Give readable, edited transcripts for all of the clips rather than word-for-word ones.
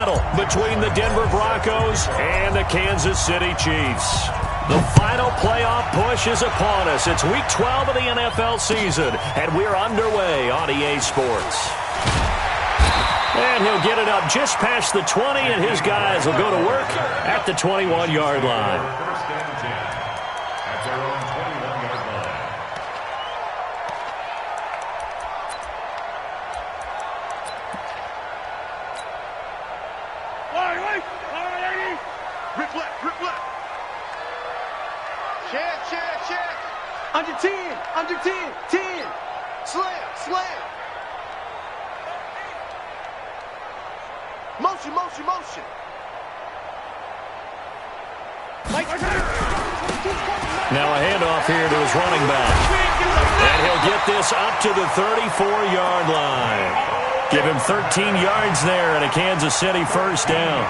Between the Denver Broncos and the Kansas City Chiefs. The final playoff push is upon us. It's Week 12 of the NFL season, and we're underway on EA Sports. And he'll get it up just past the 20, and his guys will go to work at the 21-yard line. Under 10, 10. Slam. Motion. Now a handoff here to his running back. And he'll get this up to the 34-yard line. Give him 13 yards there and a Kansas City first down.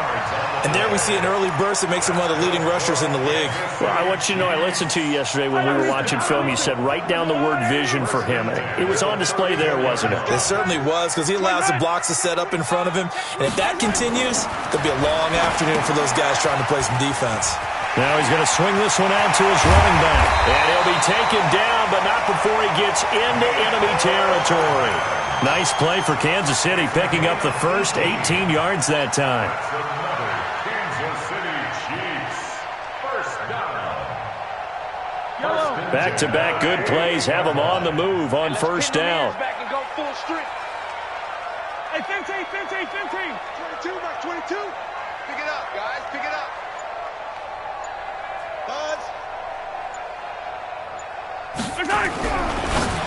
And there we see an early burst that makes him one of the leading rushers in the league. Well, I want you to know, I listened to you yesterday when we were watching film. You said write down the word vision for him. It was on display there, wasn't it? It certainly was, because he allows the blocks to set up in front of him. And if that continues, there'll be a long afternoon for those guys trying to play some defense. Now he's going to swing this one out to his running back. And he'll be taken down, but not before he gets into enemy territory. Nice play for Kansas City, picking up the first 18 yards that time. Back-to-back good plays have him on the move on first down. Hey, 15. 22, Mike, 22. Pick it up, guys, pick it up.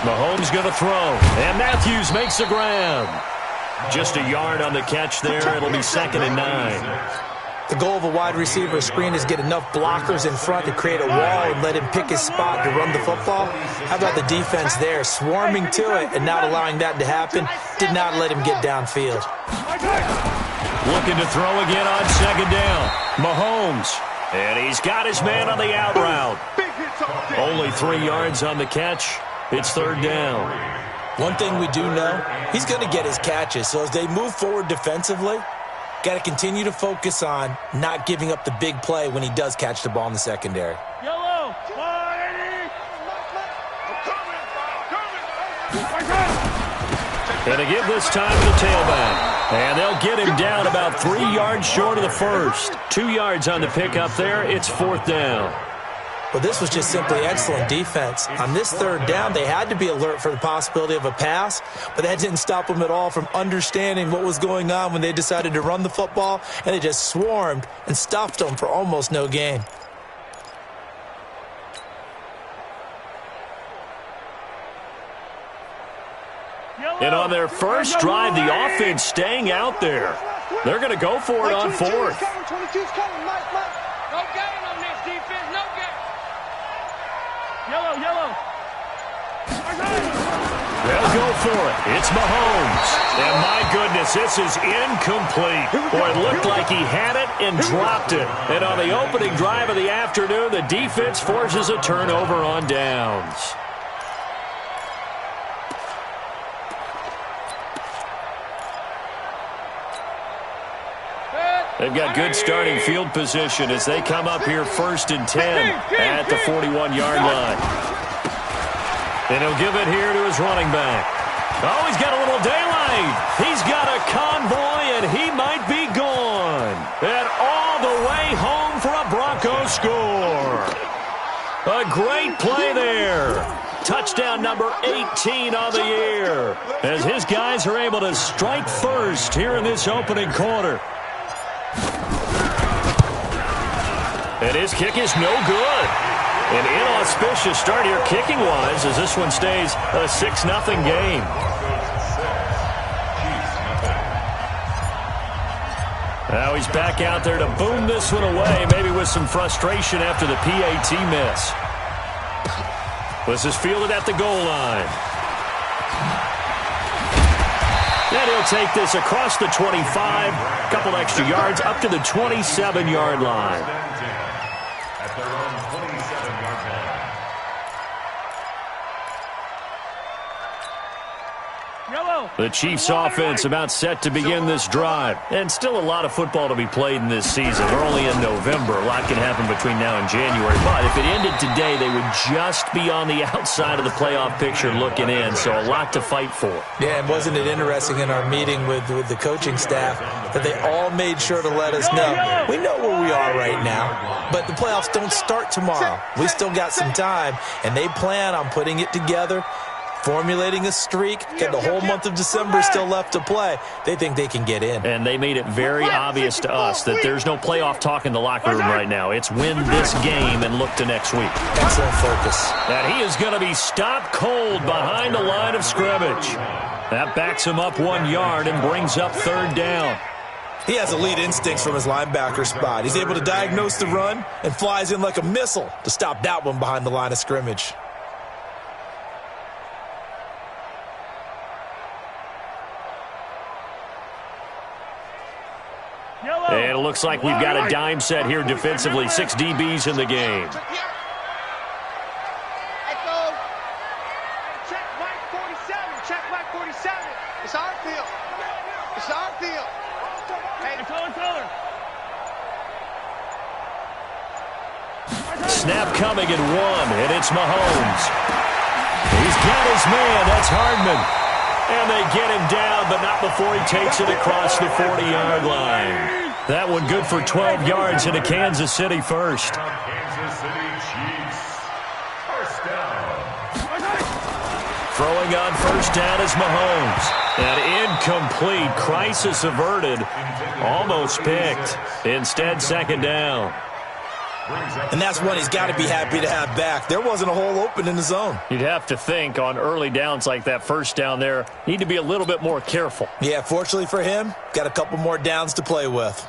Mahomes going to throw, and Matthews makes the grab. Just a yard on the catch there. It'll be 2nd and 9. The goal of a wide receiver screen is get enough blockers in front to create a wall and let him pick his spot to run the football. How about the defense there, swarming to it and not allowing that to happen? Did not let him get downfield. Looking to throw again on 2nd down. Mahomes, and he's got his man on the out route. Only 3 yards on the catch. It's 3rd down. One thing we do know, he's going to get his catches. So as they move forward defensively, got to continue to focus on not giving up the big play when he does catch the ball in the secondary. Yellow, Going to give this time to the tailback. And they'll get him down about 3 yards short of the first. 2 yards on the pickup there. It's 4th down. Well, this was just simply excellent defense. On this 3rd down, they had to be alert for the possibility of a pass, but that didn't stop them at all from understanding what was going on when they decided to run the football, and they just swarmed and stuffed them for almost no gain. And on their first drive, the offense staying out there. They're going to go for it on 4th. No gain on this defense, no gain. Yellow. They'll go for it. It's Mahomes. And my goodness, this is incomplete. Boy, it looked like he had it and dropped it. And on the opening drive of the afternoon, the defense forces a turnover on downs. They've got good starting field position as they come up here 1st and 10 at the 41-yard line. And he'll give it here to his running back. Oh, he's got a little daylight. He's got a convoy, and he might be gone. And all the way home for a Broncos score. A great play there. Touchdown number 18 on the year as his guys are able to strike first here in this opening quarter. And his kick is no good. An inauspicious start here kicking-wise as this one stays a 6-0 game. Now he's back out there to boom this one away, maybe with some frustration after the PAT miss. This is fielded at the goal line. And he'll take this across the 25, a couple extra yards, up to the 27-yard line. Yellow. The Chiefs offense about set to begin this drive. And still a lot of football to be played in this season. We're only in November. A lot can happen between now and January. But if it ended today, they would just be on the outside of the playoff picture looking in. So a lot to fight for. Yeah, and wasn't it interesting in our meeting with the coaching staff that they all made sure to let us know, we know where we are right now, but the playoffs don't start tomorrow. We still got some time, and they plan on putting it together, formulating a streak, get the whole month of December still left to play. They think they can get in. And they made it very obvious to us that there's no playoff talk in the locker room right now. It's win this game and look to next week. Excellent focus. And he is going to be stopped cold behind the line of scrimmage. That backs him up 1 yard and brings up third down. He has elite instincts from his linebacker spot. He's able to diagnose the run and flies in like a missile to stop that one behind the line of scrimmage. And it looks like we've got a dime set here defensively. 6 DBs in the game. Check Mike 47. Check Mike 47. It's our field. It's our field. Hey, the color. Snap coming in 1, and it's Mahomes. He's got his man. That's Hardman. And they get him down, but not before he takes it across the 40-yard line. That one good for 12 yards into Kansas City first. Kansas City Chiefs. First down. Throwing on first down is Mahomes. And incomplete. Crisis averted. Almost picked. Instead, second down. And that's one he's got to be happy to have back. There wasn't a hole open in the zone. You'd have to think on early downs like that first down there, need to be a little bit more careful. Yeah, fortunately for him, got a couple more downs to play with.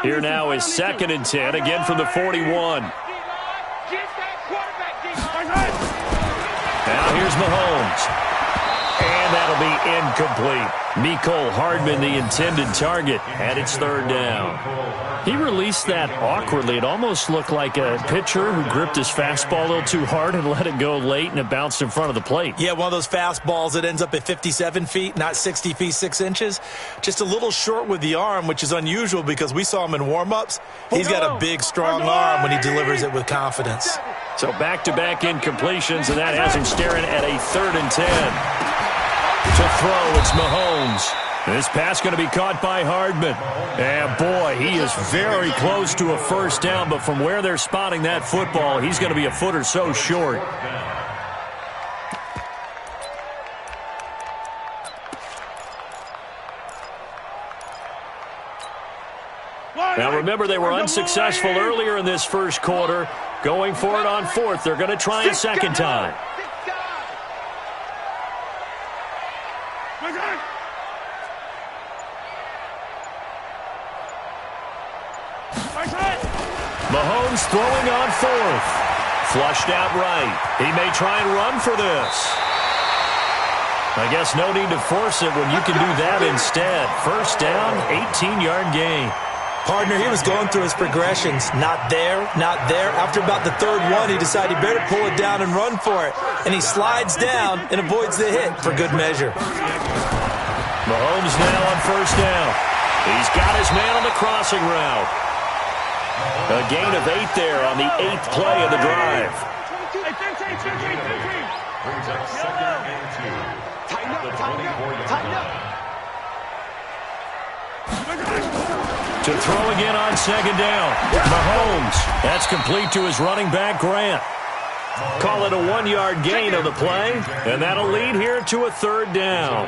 Here now is 2nd and 10, again from the 41. Now here's Mahomes. And that'll be incomplete. Mecole Hardman, the intended target, and it's third down. He released that awkwardly. It almost looked like a pitcher who gripped his fastball a little too hard and let it go late, and it bounced in front of the plate. Yeah, one of those fastballs that ends up at 57 feet, not 60 feet, 6 inches. Just a little short with the arm, which is unusual because we saw him in warm-ups. He's got a big, strong arm when he delivers it with confidence. So back-to-back incompletions, and that has him staring at a 3rd and 10. To throw, it's Mahomes. This pass going to be caught by Hardman. And boy, he is very close to a first down, but from where they're spotting that football, he's going to be a foot or so short. Now remember, they were unsuccessful earlier in this first quarter. Going for it on 4th. They're going to try a second time. Mahomes throwing on 4th. Flushed out right. He may try and run for this. I guess no need to force it when you can do that instead. First down, 18-yard gain. Partner, he was going through his progressions. Not there, not there. After about the 3rd one, he decided he better pull it down and run for it. And he slides down and avoids the hit for good measure. Mahomes now on first down. He's got his man on the crossing route. A gain of 8 there on the 8th play of the drive. Brings up 2nd and 2. Tighten up, tighten up. To throw again on 2nd down. Mahomes. That's complete to his running back, Grant. Call it a 1-yard gain of the play, and that'll lead here to a 3rd down.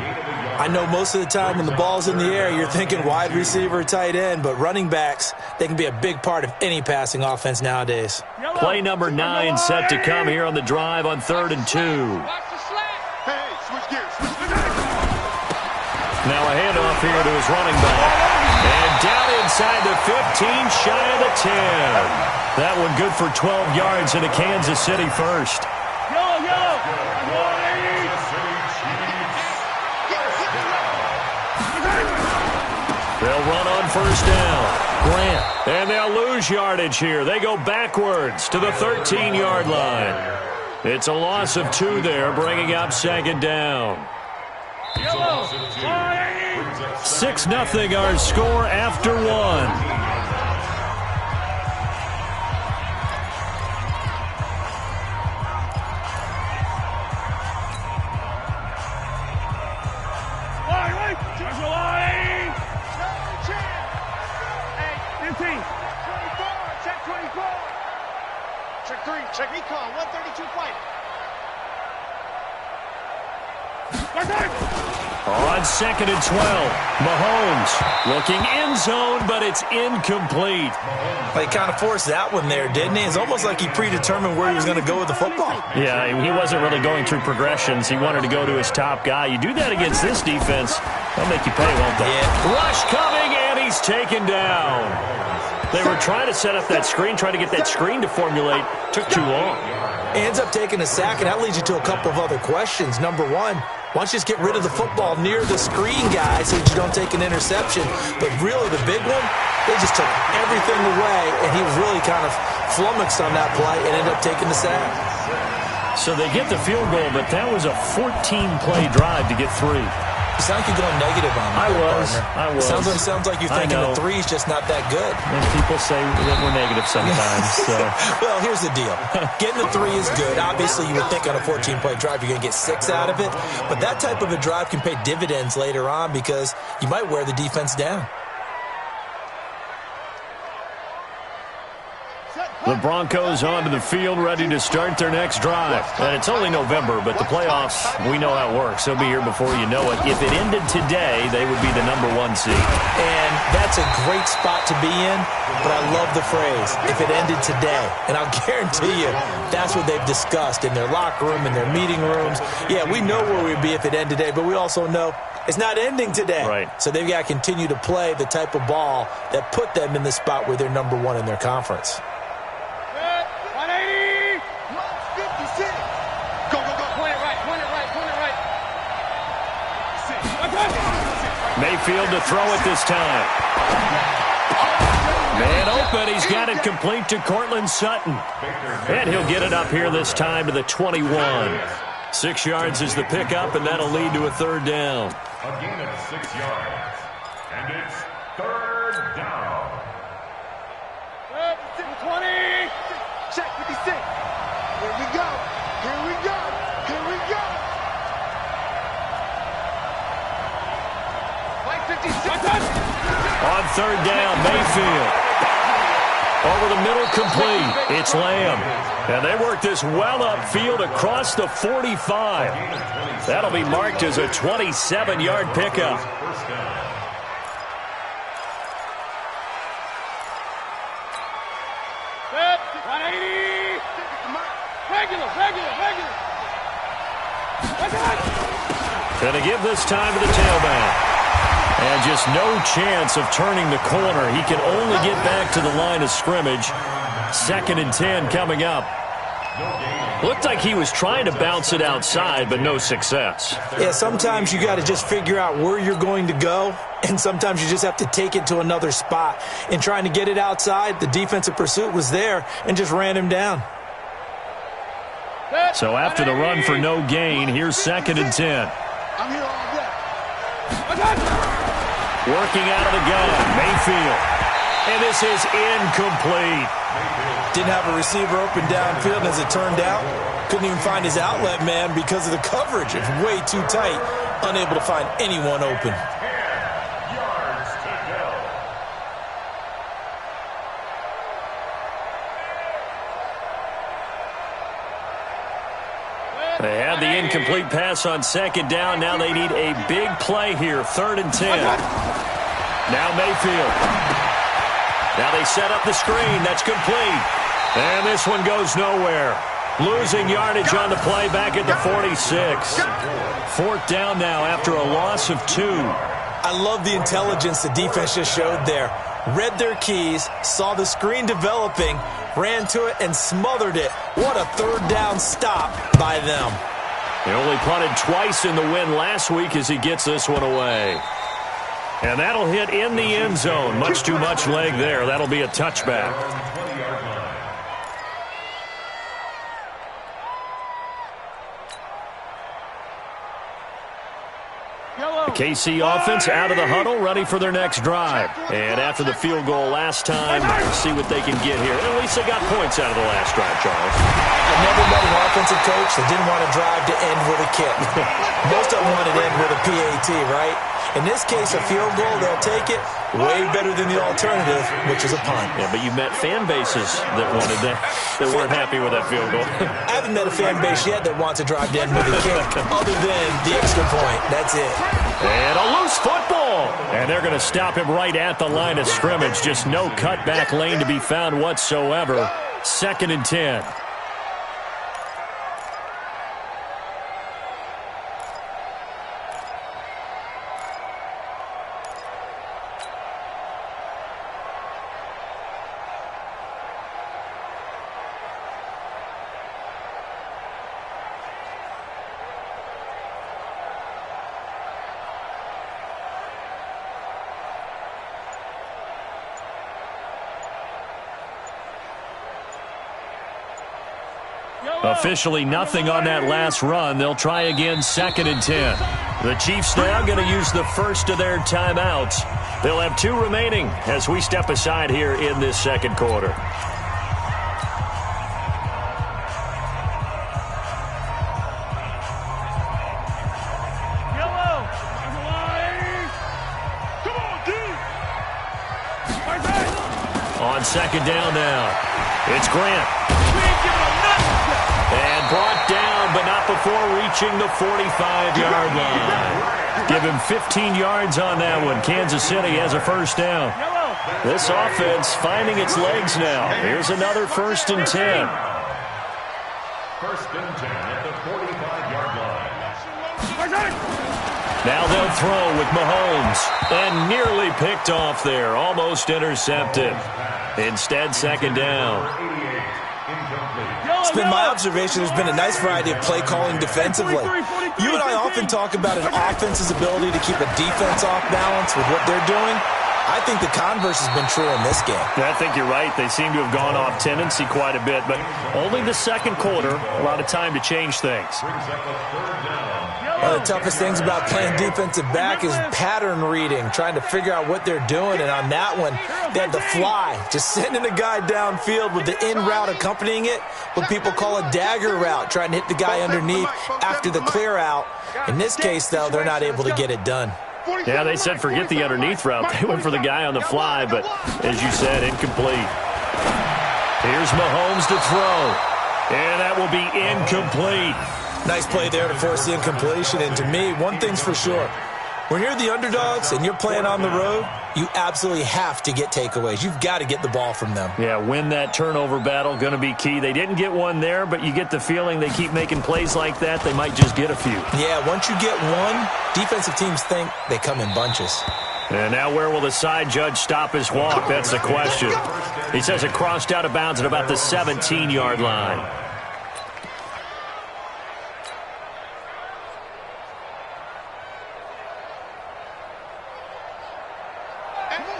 I know most of the time when the ball's in the air, you're thinking wide receiver, tight end, but running backs, they can be a big part of any passing offense nowadays. Play number 9 set to come here on the drive on 3rd and 2. Hey, switch gears. Now a handoff here to his running back. And down inside the 15, shy of the 10. That one good for 12 yards into Kansas City first. They'll run on first down. Grant. And they'll lose yardage here. They go backwards to the 13-yard line. It's a loss of 2 there, bringing up 2nd down. It's a loss of 2. Brings up 6-0 our score after one. Check recon, 132 fighter. On 2nd and 12, Mahomes looking end zone, but it's incomplete. Well, he kind of forced that one there, didn't he? It's almost like he predetermined where he was going to go with the football. Yeah, he wasn't really going through progressions. He wanted to go to his top guy. You do that against this defense, they'll make you pay, won't they? Yeah. Rush coming, and he's taken down. They were trying to set up that screen, trying to get that screen to formulate. Took too long. Ends up taking a sack, and that leads you to a couple of other questions. Number one, why don't you just get rid of the football near the screen guy so that you don't take an interception? But really, the big one, they just took everything away, and he was really kind of flummoxed on that play and ended up taking the sack. So they get the field goal, but that was a 14-play drive to get 3. You sound like you're going negative on me. I was. Sounds like you're thinking the 3's just not that good. And people say that we're negative sometimes. So. Well, here's the deal. Getting the 3 is good. Obviously, you would think on a 14-play drive you're going to get 6 out of it. But that type of a drive can pay dividends later on because you might wear the defense down. The Broncos onto the field, ready to start their next drive. And it's only November, but the playoffs, we know how it works. They'll be here before you know it. If it ended today, they would be the #1 seed. And that's a great spot to be in, but I love the phrase, if it ended today. And I'll guarantee you, that's what they've discussed in their locker room, in their meeting rooms. Yeah, we know where we'd be if it ended today, but we also know it's not ending today. Right. So they've got to continue to play the type of ball that put them in the spot where they're #1 in their conference. Mayfield to throw it this time. Man open. He's got it complete to Cortland Sutton. And he'll get it up here this time to the 21. 6 yards is the pickup, and that'll lead to a 3rd down. A gain of 6 yards. And it's 3rd down. 20. Check 56. Here we go. Here we go. Here we go. 56. On 3rd down, Mayfield. Over the middle, complete. It's Lamb. And they work this well upfield across the 45. That'll be marked as a 27-yard pickup. First down. Gonna give this time to the tailback. And just no chance of turning the corner. He can only get back to the line of scrimmage. 2nd and 10 coming up. Looked like he was trying to bounce it outside, but no success. Yeah, sometimes you got to just figure out where you're going to go, and sometimes you just have to take it to another spot. In trying to get it outside, the defensive pursuit was there and just ran him down. So after the run for no gain, here's 2nd and 10. I'm here all day. Working out of the gun, Mayfield. And this is incomplete. Didn't have a receiver open downfield, as it turned out. Couldn't even find his outlet man because of the coverage. It's way too tight. Unable to find anyone open. 10 yards to go. They had the incomplete pass on 2nd down. Now they need a big play here. 3rd and 10. Now Mayfield. Now they set up the screen. That's complete. And this one goes nowhere. Losing yardage on the play back at the 46. 4th down now after a loss of 2. I love the intelligence the defense just showed there. Read their keys, saw the screen developing, ran to it, and smothered it. What a 3rd down stop by them. He only punted twice in the win last week as he gets this one away. And that'll hit in the end zone. Much too much leg there. That'll be a touchback. KC offense out of the huddle, ready for their next drive. And after the field goal last time, we'll see what they can get here. And at least they got points out of the last drive, Charles. I never met an offensive coach that didn't want to drive to end with a kick. Most of them want to end with a PAT, right? In this case, a field goal, they'll take it. Way better than the alternative, which is a punt. Yeah, but you met fan bases that wanted that weren't happy with that field goal. I haven't met a fan base yet that wants to drive to end with a kick, other than the extra point. That's it. And a loose football. And they're going to stop him right at the line of scrimmage. Just no cutback lane to be found whatsoever. 2nd and 10. Officially nothing on that last run. They'll try again 2nd and 10. The Chiefs now going to use the first of their timeouts. They'll have 2 remaining as we step aside here in this second quarter. On 2nd down now, it's Grant. And brought down, but not before reaching the 45-yard line. Give him 15 yards on that one. Kansas City has a first down. This offense finding its legs now. Here's another 1st and 10. 1st and 10 at the 45-yard line. Now they'll throw with Mahomes. And nearly picked off there. Almost intercepted. Instead, 2nd down. It's been my observation there's been a nice variety of play calling defensively. You and I often talk about an offense's ability to keep a defense off balance with what they're doing. I think the converse has been true in this game. I think you're right. They seem to have gone off tendency quite a bit, but only the second quarter, a lot of time to change things. One of the toughest things about playing defensive back is pattern reading, trying to figure out what they're doing. And on that one, they had the fly, just sending a guy downfield with the in route accompanying it, what people call a dagger route, trying to hit the guy underneath after the clear out. In this case, though, they're not able to get it done. Yeah, they said forget the underneath route. They went for the guy on the fly, but as you said, incomplete. Here's Mahomes to throw. And that will be incomplete. Nice play there to force the incompletion. And to me, one thing's for sure. When you're the underdogs and you're playing on the road, you absolutely have to get takeaways. You've got to get the ball from them. Yeah, win that turnover battle, going to be key. They didn't get one there, but you get the feeling they keep making plays like that, they might just get a few. Yeah, once you get one, defensive teams think they come in bunches. And now where will the side judge stop his walk? That's the question. He says it crossed out of bounds at about the 17-yard line.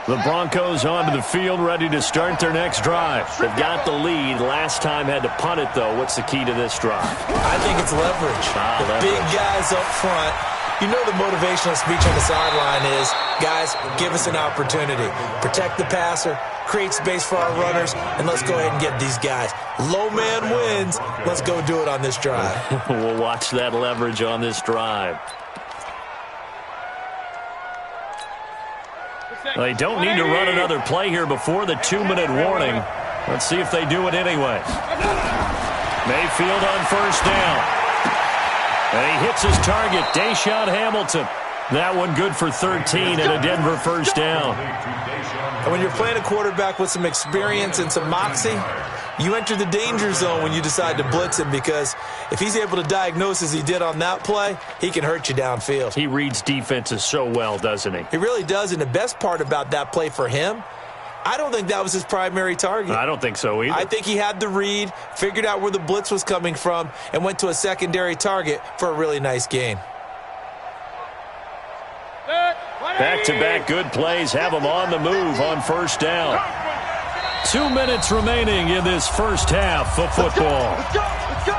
The Broncos onto the field, ready to start their next drive. They've got the lead. Last time had to punt it, though. What's the key to this drive? I think it's leverage. The big guys up front. You know the motivational speech on the sideline is, guys, give us an opportunity. Protect the passer, create space for our runners, and let's go ahead and get these guys. Low man wins. Let's go do it on this drive. We'll watch that leverage on this drive. They don't need to run another play here before the 2-minute warning. Let's see if they do it anyway. Mayfield on first down. And he hits his target, Deshaun Hamilton. That one good for 13 and a Denver first down. And when you're playing a quarterback with some experience and some moxie, you enter the danger zone when you decide to blitz him, because if he's able to diagnose as he did on that play, he can hurt you downfield. He reads defenses so well, doesn't he? He really does, and the best part about that play for him, I don't think that was his primary target. I don't think so either. I think he had the read, figured out where the blitz was coming from, and went to a secondary target for a really nice gain. Back-to-back good plays have him on the move on first down. 2 minutes remaining in this first half of football. Let's go.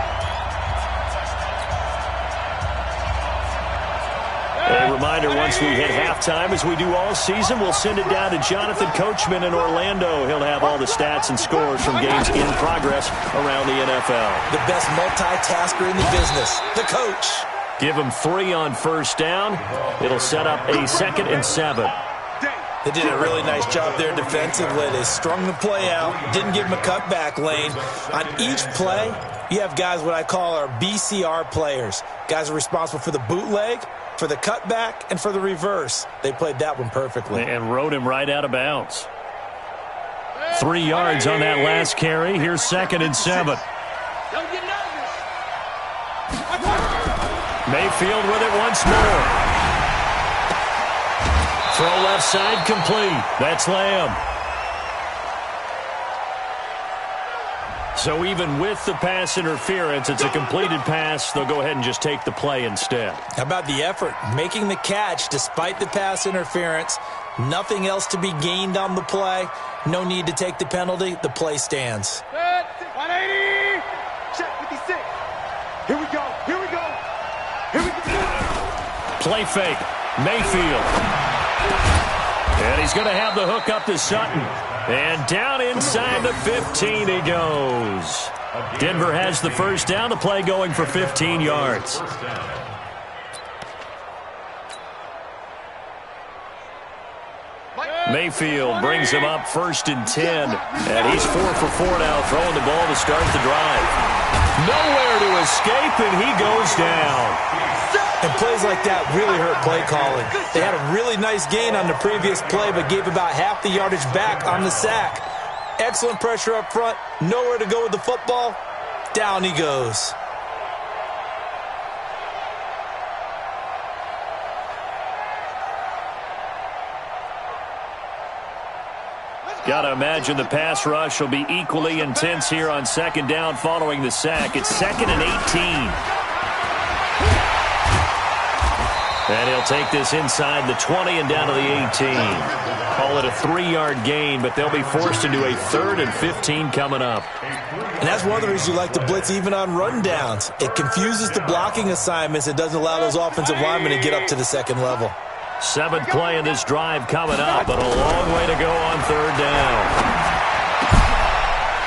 A reminder, once we hit halftime, as we do all season, we'll send it down to Jonathan Coachman in Orlando. He'll have all the stats and scores from games in progress around the NFL. The best multitasker in the business, the coach. Give him 3 on first down. It'll set up a 2nd and 7. They did a really nice job there defensively. They strung the play out, didn't give him a cutback lane. On each play, you have guys what I call our BCR players. Guys are responsible for the bootleg, for the cutback, and for the reverse. They played that one perfectly. And rode him right out of bounds. 3 yards on that last carry. Here's 2nd and 7. Mayfield with it once more. Throw left side complete. That's Lamb. So even with the pass interference, it's a completed pass. They'll go ahead and just take the play instead. How about the effort? Making the catch despite the pass interference. Nothing else to be gained on the play. No need to take the penalty. The play stands. 180. Check 56. Here we go. Here we go. Here we go. Play fake. Mayfield. And he's going to have the hook up to Sutton. And down inside the 15 he goes. Denver has the first down. The play going for 15 yards. Mayfield brings him up 1st and 10. And he's 4 for 4 now, throwing the ball to start the drive. Nowhere to escape, and he goes down. And plays like that really hurt play calling. They had a really nice gain on the previous play, but gave about half the yardage back on the sack. Excellent pressure up front. Nowhere to go with the football. Down he goes. Got to imagine the pass rush will be equally intense here on 2nd down following the sack. It's 2nd and 18. And he'll take this inside the 20 and down to the 18. Call it a 3-yard gain, but they'll be forced into a 3rd and 15 coming up. And that's one of the reasons you like to blitz even on rundowns. It confuses the blocking assignments. It doesn't allow those offensive linemen to get up to the 2nd level. 7th play in this drive coming up, but a long way to go on 3rd down.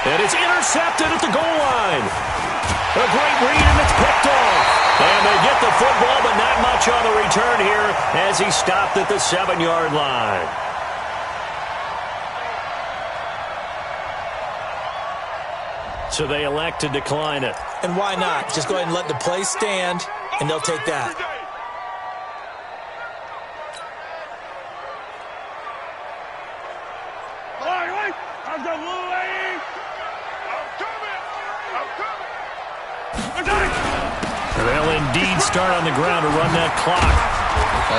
And it's intercepted at the goal line. A great read, and it's picked off. And they get the football, but not much on the return here as he stopped at the 7-yard line. So they elect to decline it. And why not? Just go ahead and let the play stand, and they'll take that. They'll indeed start on the ground to run that clock.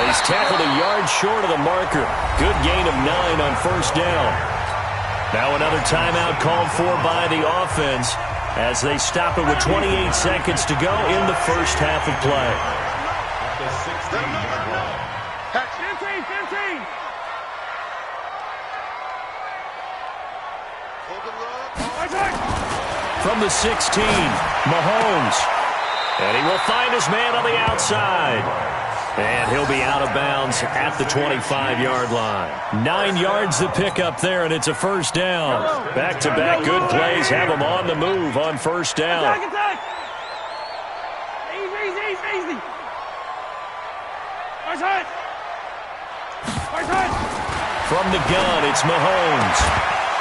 He's tackled a yard short of the marker. Good gain of 9 on 1st down. Now another timeout called for by the offense as they stop it with 28 seconds to go in the first half of play. 15. From the 16, Mahomes. And he will find his man on the outside. And he'll be out of bounds at the 25-yard line. 9 yards to pick up there, and it's a 1st down. Back-to-back good plays have him on the move on 1st down. Easy. From the gun, it's Mahomes.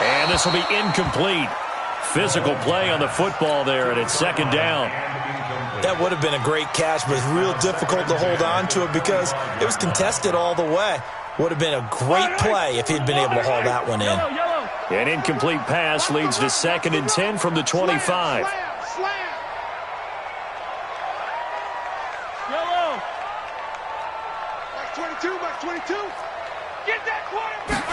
And this will be incomplete. Physical play on the football there, and it's 2nd down. That would have been a great catch, but it's real difficult to hold on to it because it was contested all the way. Would have been a great play if he'd been able to haul that one in. An incomplete pass leads to 2nd and 10 from the 25. Max 22. Get that quarterback.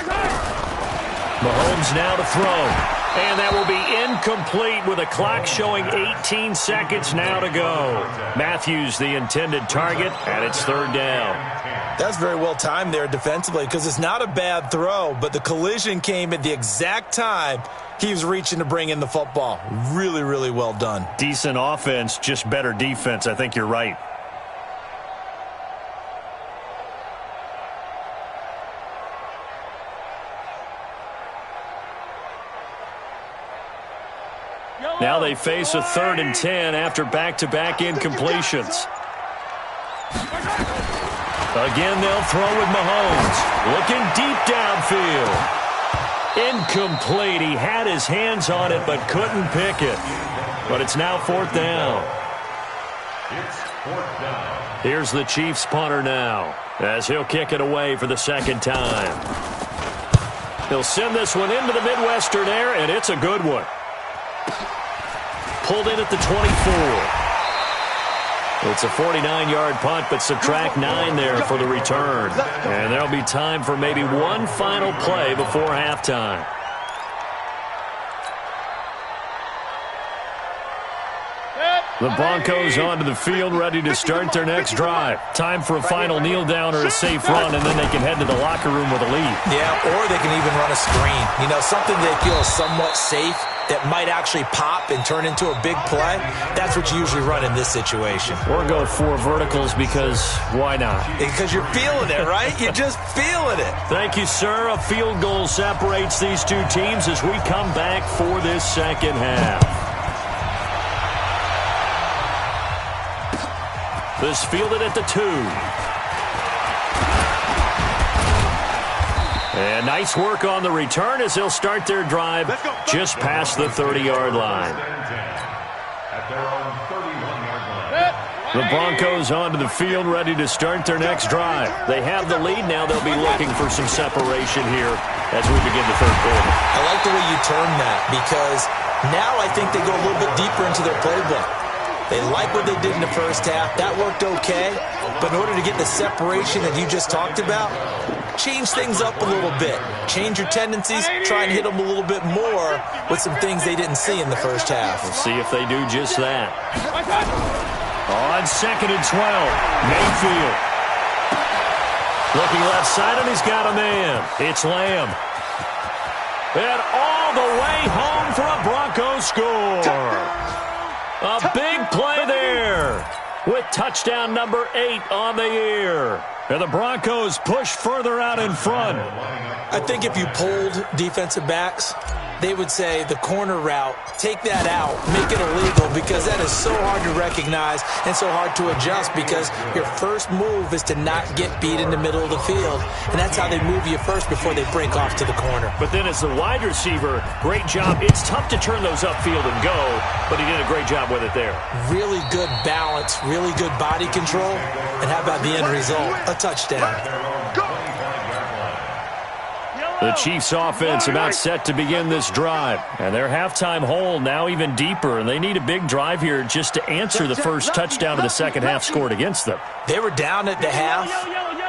Mahomes now to throw. And that will be incomplete with a clock showing 18 seconds now to go. Matthews, the intended target, and it's 3rd down. That's very well timed there defensively because it's not a bad throw, but the collision came at the exact time he was reaching to bring in the football. Really, really well done. Decent offense, just better defense. I think you're right. Now they face a 3rd and 10 after back-to-back incompletions. Again, they'll throw with Mahomes. Looking deep downfield. Incomplete. He had his hands on it but couldn't pick it. But it's now 4th down. It's 4th down. Here's the Chiefs punter now, as he'll kick it away for the 2nd time. He'll send this one into the Midwestern air, and it's a good one. Pulled in at the 24. It's a 49-yard punt, but subtract 9 there for the return. And there'll be time for maybe one final play before halftime. The Broncos onto the field, ready to start their next drive. Time for a final kneel down or a safe run, and then they can head to the locker room with a lead. Yeah, or they can even run a screen. You know, something they feel is somewhat safe that might actually pop and turn into a big play. That's what you usually run in this situation. Or go 4 verticals because why not? Because you're feeling it, right? You're just feeling it. Thank you, sir. A field goal separates these two teams as we come back for this second half. This fielded at the 2. And nice work on the return as they'll start their drive just past the 30-yard line. At their own 31-yard line. The Broncos onto the field, ready to start their next drive. They have the lead now. They'll be looking for some separation here as we begin the 3rd quarter. I like the way you term that because now I think they go a little bit deeper into their playbook. They like what they did in the first half. That worked okay. But in order to get the separation that you just talked about, change things up a little bit. Change your tendencies. Try and hit them a little bit more with some things they didn't see in the first half. We'll see if they do just that. On 2nd and 12, Mayfield. Looking left side, and he's got a man. It's Lamb. And all the way home for a Broncos score. A big play there with touchdown number 8 on the year. And the Broncos push further out in front. I think if you polled defensive backs, they would say the corner route, take that out, make it illegal, because that is so hard to recognize and so hard to adjust because your first move is to not get beat in the middle of the field. And that's how they move you first before they break off to the corner. But then as the wide receiver, great job. It's tough to turn those upfield and go, but he did a great job with it there. Really good balance, really good body control. And how about the end result? A touchdown. The Chiefs offense about set to begin this drive. And their halftime hole now even deeper. And they need a big drive here just to answer the first touchdown of the second half scored against them. They were down at the half.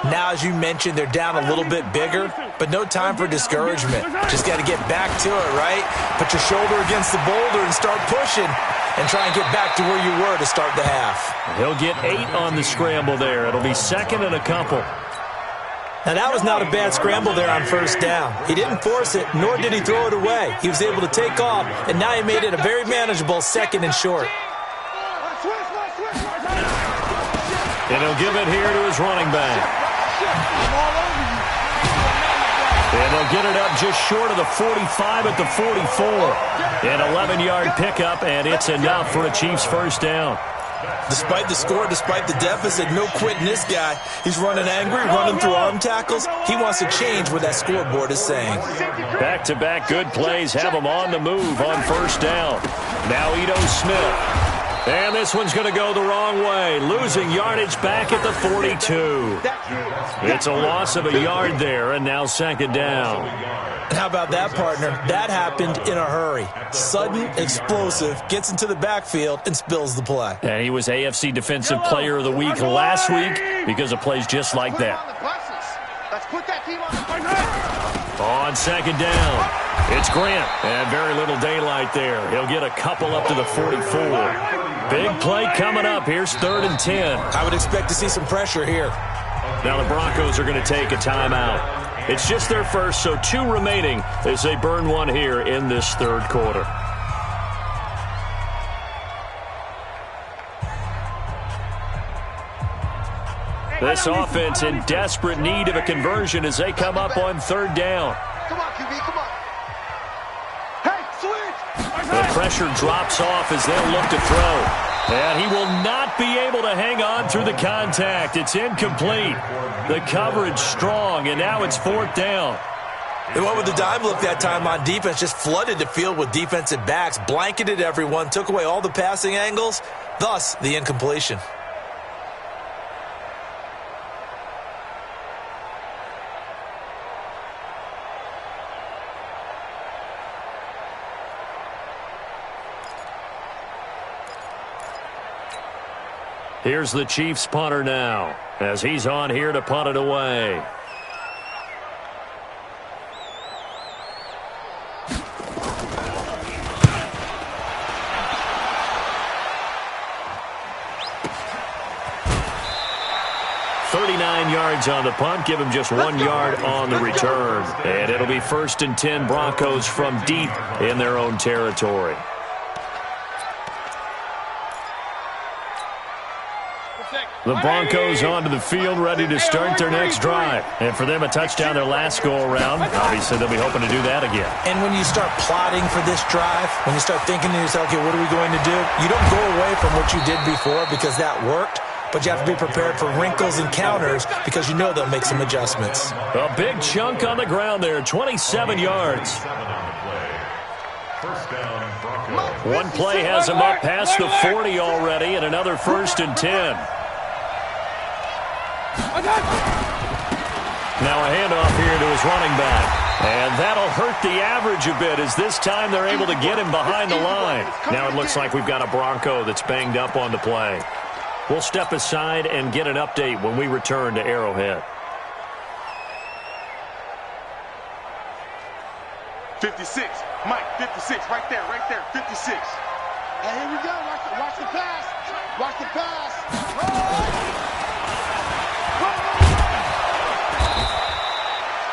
Now, as you mentioned, they're down a little bit bigger. But no time for discouragement. Just got to get back to it, right? Put your shoulder against the boulder and start pushing. And try and get back to where you were to start the half. He'll get 8 on the scramble there. It'll be 2nd and a couple. Now, that was not a bad scramble there on first down. He didn't force it, nor did he throw it away. He was able to take off, and now he made it a very manageable 2nd and short. And he'll give it here to his running back. And they'll get it up just short of the 45 at the 44. An 11-yard pickup, and it's enough for a Chiefs first down. Despite the score, despite the deficit, no quitting this guy. He's running angry, running through arm tackles. He wants to change what that scoreboard is saying. Back-to-back good plays have him on the move on first down. Now Ito Smith. And this one's going to go the wrong way, losing yardage back at the 42. It's a loss of a yard there, and now 2nd down. And how about that, partner? That happened in a hurry. Sudden, explosive, gets into the backfield, and spills the play. And he was AFC Defensive Player of the Week last week because of plays just like that. Let's put that team On 2nd down, it's Grant. And very little daylight there. He'll get a couple up to the 44. Big play coming up. Here's 3rd and 10. I would expect to see some pressure here. Now the Broncos are going to take a timeout. It's just their first, so 2 remaining as they burn one here in this 3rd quarter. This offense in desperate need of a conversion as they come up on 3rd down. Come on, QB, come on. Hey, switch! The pressure drops off as they'll look to throw. And he will not be able to hang on through the contact. It's incomplete. The coverage strong, and now it's 4th down. They went with the dime look that time on defense, just flooded the field with defensive backs, blanketed everyone, took away all the passing angles, thus the incompletion. Here's the Chiefs punter now, as he's on here to punt it away. Yards on the punt, give him just 1 yard on the return. And it'll be 1st and 10 Broncos from deep in their own territory. The Broncos onto the field, ready to start their next drive. And for them, a touchdown their last go-around. Obviously, they'll be hoping to do that again. And when you start plotting for this drive, when you start thinking to yourself, okay, what are we going to do? You don't go away from what you did before because that worked. But you have to be prepared for wrinkles and counters because you know they'll make some adjustments. A big chunk on the ground there, 27 yards. One play has him up past the 40 already, and another 1st and 10. Now a handoff here to his running back. And that'll hurt the average a bit as this time they're able to get him behind the line. Now it looks like we've got a Bronco that's banged up on the play. We'll step aside and get an update when we return to Arrowhead. 56. Mike, 56. Right there, 56. And here we go. Watch the pass. Watch the pass.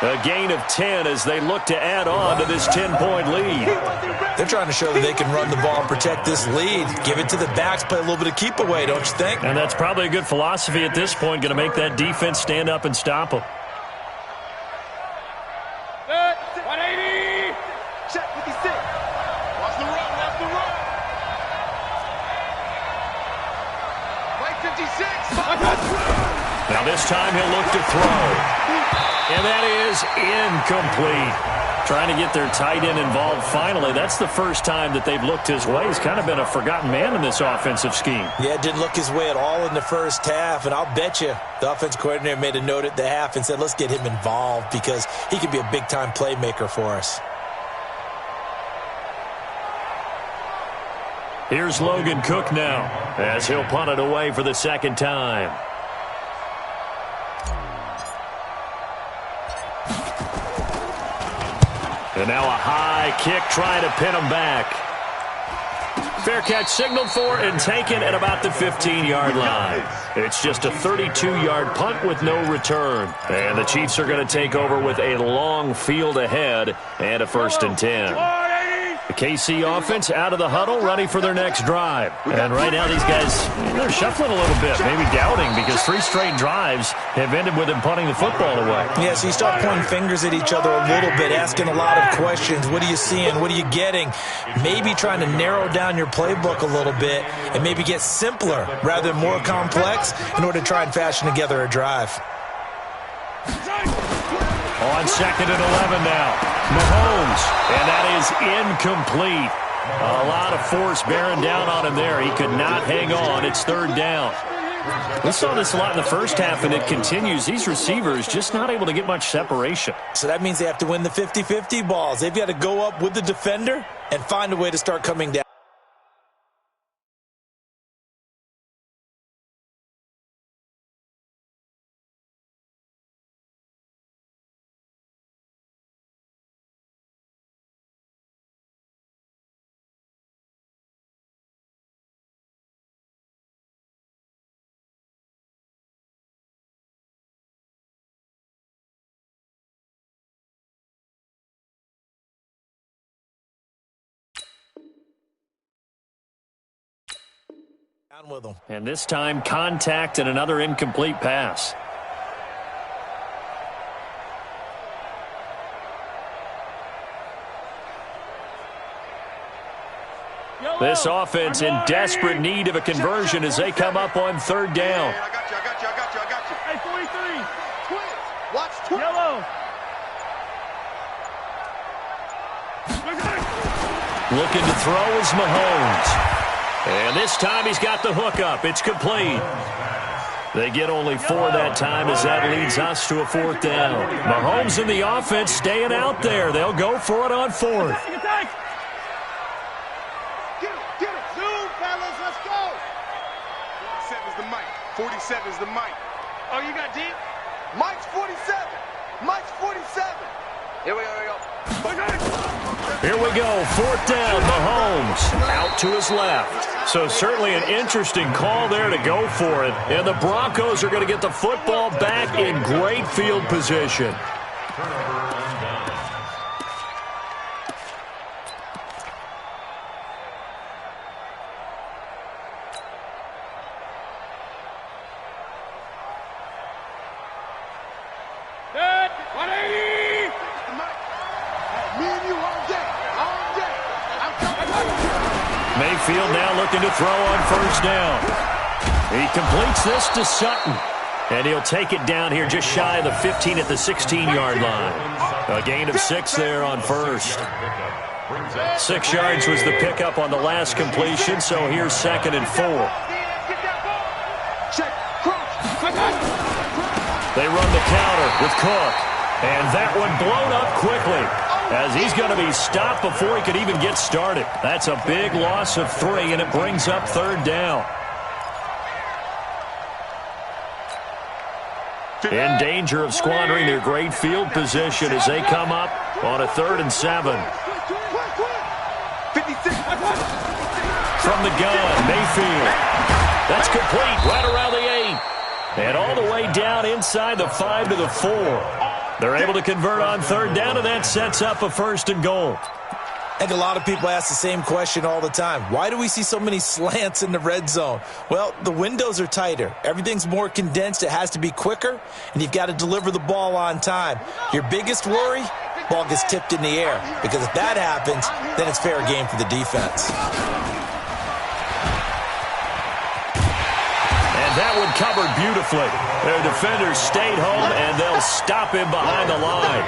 A gain of 10 as they look to add on to this 10-point lead. They're trying to show that they can run the ball and protect this lead. Give it to the backs, play a little bit of keep away, don't you think? And that's probably a good philosophy at this point, going to make that defense stand up and stop them. 180. Check 56. Watch the run. Right 56. Now this time he'll look to throw. And that is incomplete. Trying to get their tight end involved finally. That's the first time that they've looked his way. He's kind of been a forgotten man in this offensive scheme. Yeah, it didn't look his way at all in the first half. And I'll bet you the offense coordinator made a note at the half and said, let's get him involved because he could be a big-time playmaker for us. Here's Logan Cook now as he'll punt it away for the second time. And now a high kick trying to pin him back. Fair catch signaled for and taken at about the 15-yard line. It's just a 32-yard punt with no return. And the Chiefs are going to take over with a long field ahead and a 1st and 10. The KC offense out of the huddle, ready for their next drive. And right now these guys, they're shuffling a little bit, maybe doubting, because 3 straight drives have ended with them punting the football away. Yeah, so you start pointing fingers at each other a little bit, asking a lot of questions. What are you seeing? What are you getting? Maybe trying to narrow down your playbook a little bit and maybe get simpler rather than more complex in order to try and fashion together a drive. On 2nd and 11 now. Mahomes, and that is incomplete. A lot of force bearing down on him there. He could not hang on. It's 3rd down. We saw this a lot in the first half, and it continues. These receivers just not able to get much separation. So that means they have to win the 50-50 balls. They've got to go up with the defender and find a way to start coming down. With them. And this time, contact and another incomplete pass. This offense in desperate need of a conversion as they come up on third down. I got you. Hey, 43. Twins. Watch twins. Yellow. Looking to throw is Mahomes. And this time he's got the hook up. It's complete. They get only 4 that time as that leads us to a fourth down. Mahomes and the offense staying out there. They'll go for it on fourth. Get it. Zoom, fellas. Let's go. 47's the mic. 47's the mic. Oh, you got deep? Mike's 47. Mike's 47. Here we go. Here we go. Fourth down. Mahomes out to his left. So certainly an interesting call there to go for it. And the Broncos are going to get the football back in great field position. Mayfield now looking to throw on first down. He completes this to Sutton. And he'll take it down here just shy of the 15 at the 16-yard line. A gain of 6 there on first. 6 yards was the pickup on the last completion, so here's 2nd and 4. They run the counter with Cook. And that one blown up quickly as he's going to be stopped before he could even get started. That's a big loss of 3, and it brings up third down. In danger of squandering their great field position as they come up on a 3rd and 7. From the gun, Mayfield. That's complete right around the 8. And all the way down inside the 5 to the 4. They're able to convert on third down, and that sets up a 1st and goal. I think a lot of people ask the same question all the time. Why do we see so many slants in the red zone? Well, the windows are tighter. Everything's more condensed. It has to be quicker, and you've got to deliver the ball on time. Your biggest worry? Ball gets tipped in the air, because if that happens, then it's fair game for the defense. That one covered beautifully. Their defenders stayed home, and they'll stop him behind the line.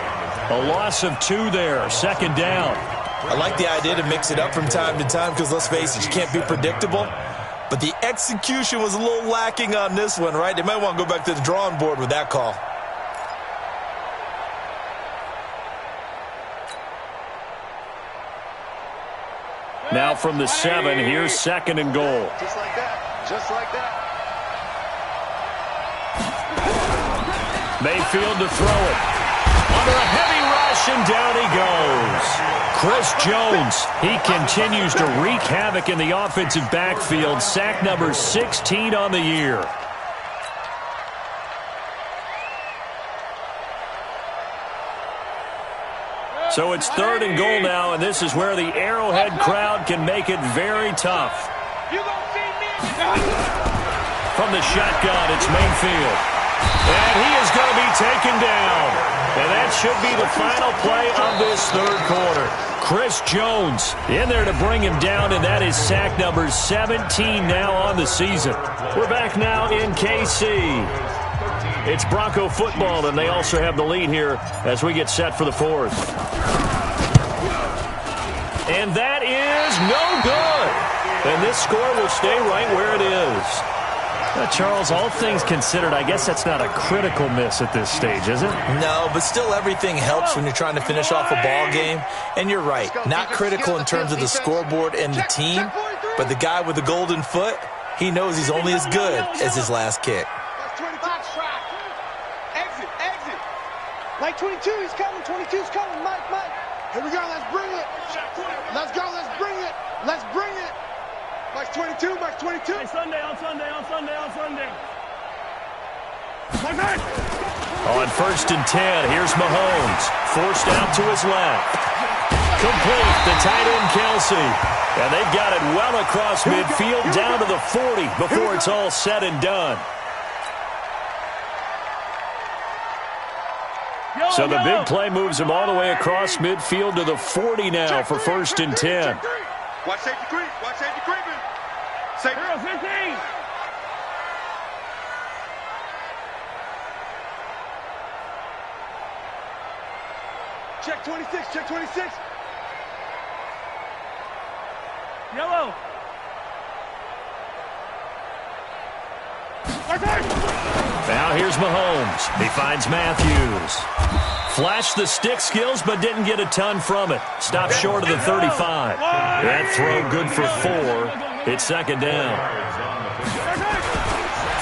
A loss of 2 there, 2nd down. I like the idea to mix it up from time to time because, let's face it, you can't be predictable. But the execution was a little lacking on this one, right? They might want to go back to the drawing board with that call. Now from the 7, here's 2nd and goal. Just like that. Just like that. Mayfield to throw it. Under a heavy rush, and down he goes. Chris Jones, he continues to wreak havoc in the offensive backfield. Sack number 16 on the year. So it's 3rd and goal now, and this is where the Arrowhead crowd can make it very tough. From the shotgun, it's Mayfield. And he is going to be taken down. And that should be the final play of this 3rd quarter. Chris Jones in there to bring him down, and that is sack number 17 now on the season. We're back now in KC. It's Bronco football, and they also have the lead here as we get set for the 4th. And that is no good. And this score will stay right where it is. Charles, all things considered, I guess that's not a critical miss at this stage, is it? No, but still everything helps when you're trying to finish off a ball game. And you're right, not critical in terms of the scoreboard and the team, but the guy with the golden foot, he knows he's only as good as his last kick. Exit. Mike 22, he's coming. 22's coming. Mike. Here we go. Let's bring it. Let's go. Let's bring it. Let's bring it. Mike's 22. Mike's 22. Hey, Sunday. On 1st and 10, here's Mahomes. Forced out to his left. Complete, the tight end Kelsey. And they've got it well across midfield down to the 40 before it's all said and done. So the big play moves him all the way across midfield to the 40 now for 1st and 10. Watch safety creep. Watch safety creeping. Safety. 15. Check 26. Check 26. Yellow. Now here's Mahomes. He finds Matthews. Flashed the stick skills, but didn't get a ton from it. Stopped short of the 35. That throw good for 4. It's second down.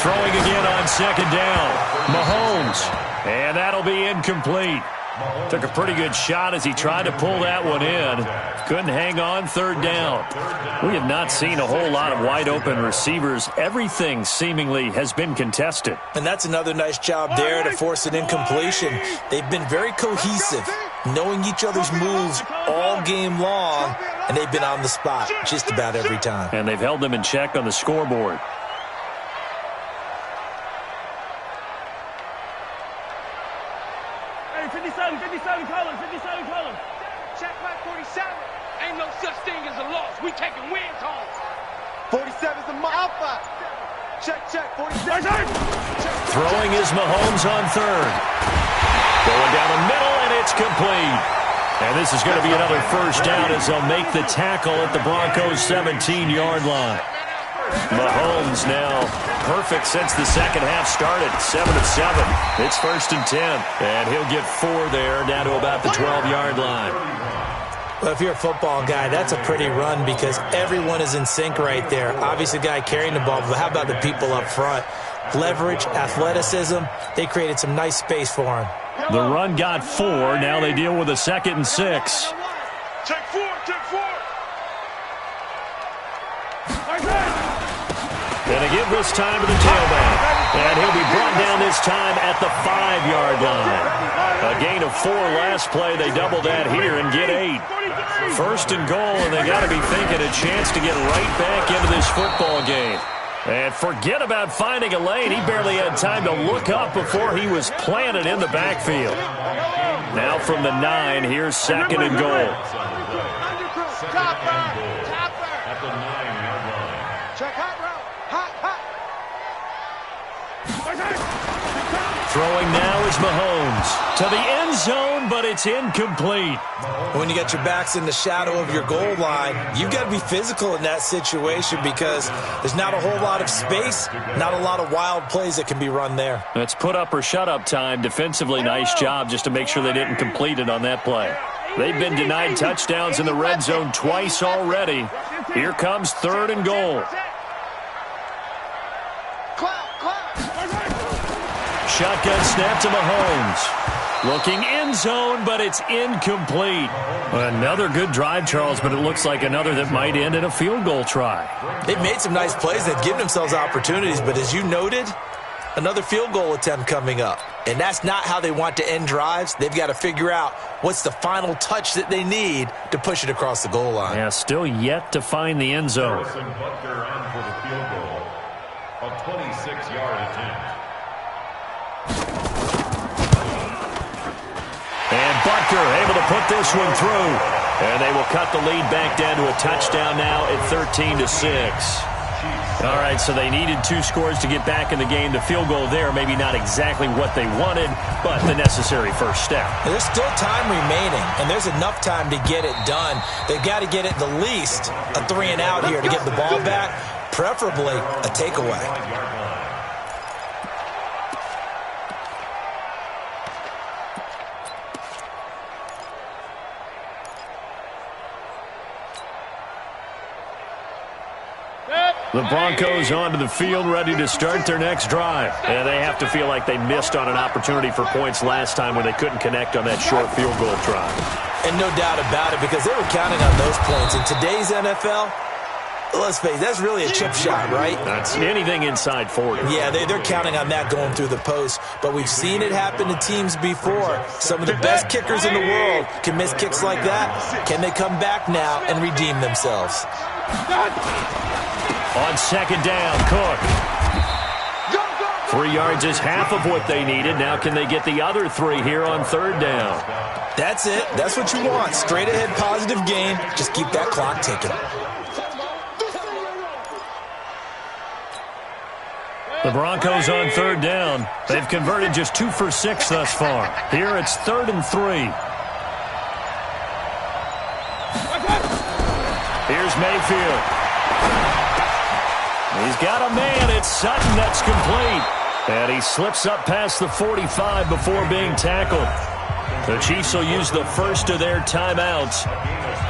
Throwing again on second down. Mahomes. And that'll be incomplete. Took a pretty good shot as he tried to pull that one in. Couldn't hang on, third down. We have not seen a whole lot of wide-open receivers. Everything seemingly has been contested. And that's another nice job there to force an incompletion. They've been very cohesive, knowing each other's moves all game long, and they've been on the spot just about every time. And they've held them in check on the scoreboard. Hey, 57 colors. Check my 47. Ain't no such thing as a loss. We taking wins home. 47's the alpha. Check, 47. Throwing is Mahomes on third. Going down the middle, and it's complete. And this is going to be another first down as they'll make the tackle at the Broncos' 17-yard line. Mahomes now perfect since the second half started. 7 of 7. It's first and 10. And he'll get 4 there, down to about the 12-yard line. Well, if you're a football guy, that's a pretty run because everyone is in sync right there. Obviously, the guy carrying the ball, but how about the people up front? Leverage, athleticism, they created some nice space for him. The run got 4. Now they deal with a 2nd and 6. Check 4. And they give this time to the tailback. And he'll be brought down this time at the 5-yard line. A gain of 4 last play. They double that here and get 8. First and goal, and they got to be thinking a chance to get right back into this football game. And forget about finding a lane. He barely had time to look up before he was planted in the backfield. Now from the 9, here's 2nd and goal. At the 9-yard line. Check hot route. Hot. Throwing now is Mahomes to the end zone, but it's incomplete. When you got your backs in the shadow of your goal line, you've got to be physical in that situation because there's not a whole lot of space, not a lot of wild plays that can be run there. It's put up or shut up time. Defensively, nice job just to make sure they didn't complete it on that play. They've been denied touchdowns in the red zone twice already. Here comes 3rd and goal. Shotgun snap to Mahomes. Looking end zone, but it's incomplete. Another good drive, Charles, but it looks like another that might end in a field goal try. They've made some nice plays. They've given themselves opportunities, but as you noted, another field goal attempt coming up. And that's not how they want to end drives. They've got to figure out what's the final touch that they need to push it across the goal line. Yeah, still yet to find the end zone. Harrison Butker on for the field goal. A 26-yard attempt. And Butker able to put this one through. And they will cut the lead back down to a touchdown now at 13-6. All right, so they needed 2 scores to get back in the game. The field goal there, maybe not exactly what they wanted, but the necessary first step. There's still time remaining, and there's enough time to get it done. They've got to get at the least a 3-and-out here to get the ball back, preferably a takeaway. The Broncos onto the field, ready to start their next drive. And they have to feel like they missed on an opportunity for points last time when they couldn't connect on that short field goal try. And no doubt about it, because they were counting on those points. In today's NFL, let's face it, that's really a chip shot, right? That's anything inside 40. Yeah, they're counting on that going through the post. But we've seen it happen to teams before. Some of the best kickers in the world can miss kicks like that. Can they come back now and redeem themselves? On second down, Cook. 3 yards is half of what they needed. Now can they get the other 3 here on 3rd down? That's it. That's what you want. Straight ahead positive game. Just keep that clock ticking. The Broncos on third down. They've converted just 2 for 6 thus far. Here it's 3rd and 3. Here's Mayfield. He's got a man. It's Sutton that's complete. And he slips up past the 45 before being tackled. The Chiefs will use the first of their timeouts.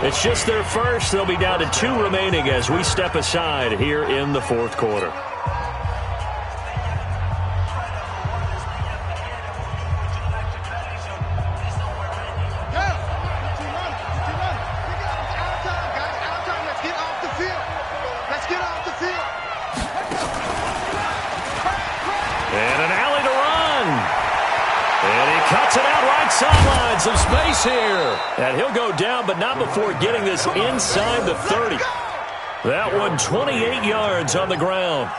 It's just their first. They'll be down to 2 remaining as we step aside here in the fourth quarter. Sidelines, some space here. And he'll go down, but not before getting this inside the 30. That one 28 yards on the ground.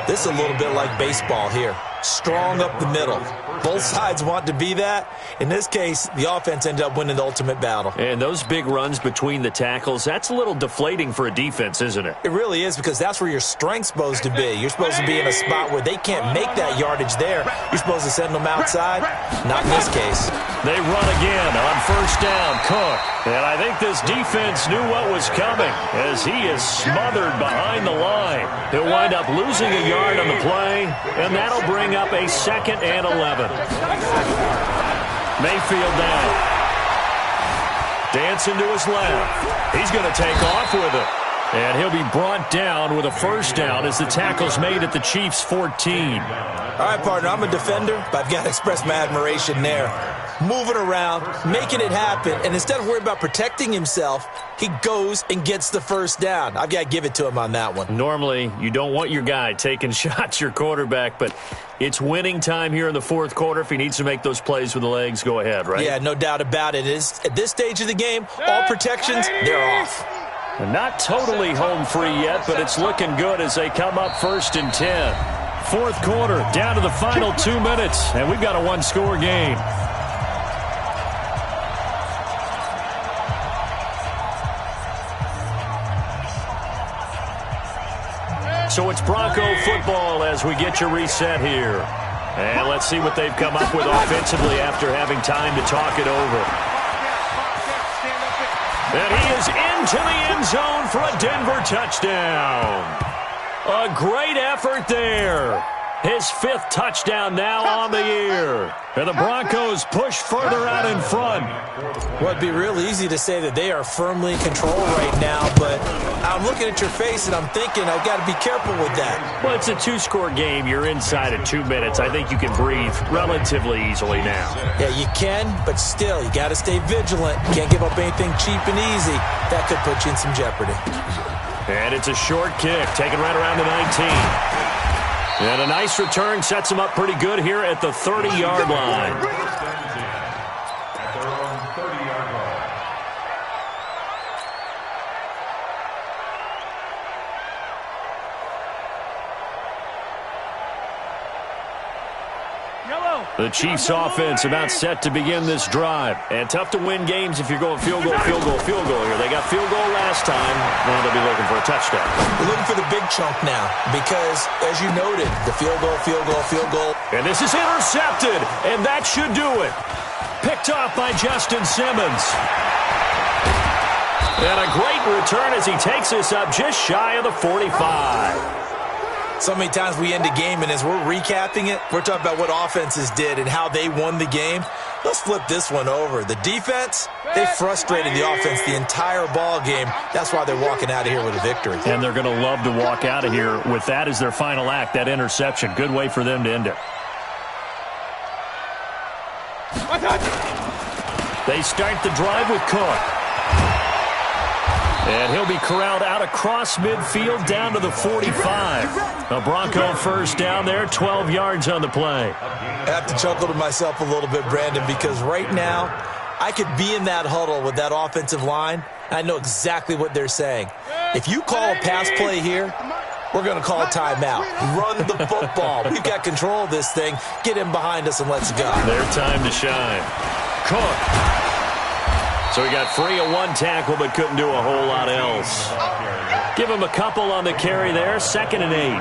This is a little bit like baseball here. Strong up the middle. Both sides want to be that. In this case, the offense ended up winning the ultimate battle. And those big runs between the tackles, that's a little deflating for a defense, isn't it? It really is, because that's where your strength's supposed to be. You're supposed to be in a spot where they can't make that yardage there. You're supposed to send them outside. Not in this case. They run again on first down. Cook. And I think this defense knew what was coming as he is smothered behind the line. He'll wind up losing a yard on the play, and that'll bring up a 2nd and 11. Mayfield down. Dancing to his left. He's going to take off with it. And he'll be brought down with a first down as the tackle's made at the Chiefs' 14. All right, partner, I'm a defender, but I've got to express my admiration there. Moving around, making it happen, and instead of worrying about protecting himself, he goes and gets the first down. I've got to give it to him on that one. Normally, you don't want your guy taking shots, your quarterback, but it's winning time here in the fourth quarter. If he needs to make those plays with the legs, go ahead, right? Yeah, no doubt about it. At this stage of the game, all protections, they're off. Not totally home free yet, but it's looking good as they come up 1st and 10. Fourth quarter, down to the final 2 minutes, and we've got a one-score game. So it's Bronco football as we get you reset here. And let's see what they've come up with offensively after having time to talk it over. And he is into the end zone for a Denver touchdown. A great effort there. His 5th touchdown now on the year. And the Broncos push further out in front. Well, it'd be real easy to say that they are firmly in control right now, but I'm looking at your face and I'm thinking I've got to be careful with that. Well, it's a 2-score game. You're inside of 2 minutes. I think you can breathe relatively easily now. Yeah, you can, but still, you got to stay vigilant. You can't give up anything cheap and easy. That could put you in some jeopardy. And it's a short kick, taken right around the 19. And a nice return sets him up pretty good here at the 30-yard line. The Chiefs offense about set to begin this drive. And tough to win games if you're going field goal, field goal, field goal here. They got field goal last time. Now they'll be looking for a touchdown. They're looking for the big chunk now because, as you noted, the field goal, field goal, field goal. And this is intercepted, and that should do it. Picked off by Justin Simmons. And a great return as he takes this up just shy of the 45. So many times we end a game, and as we're recapping it, we're talking about what offenses did and how they won the game. Let's flip this one over. The defense, they frustrated the offense the entire ball game. That's why they're walking out of here with a victory. And they're going to love to walk out of here with that as their final act, that interception. Good way for them to end it. They start the drive with Cook. And he'll be corralled out across midfield down to the 45. A Bronco first down there, 12 yards on the play. I have to chuckle to myself a little bit, Brandon, because right now I could be in that huddle with that offensive line. I know exactly what they're saying. If you call a pass play here, we're going to call a timeout. Run the football. We've got control of this thing. Get in behind us and let's go. Their time to shine. Cook. So he got free of one tackle but couldn't do a whole lot else. Give him a couple on the carry there. 2nd and 8.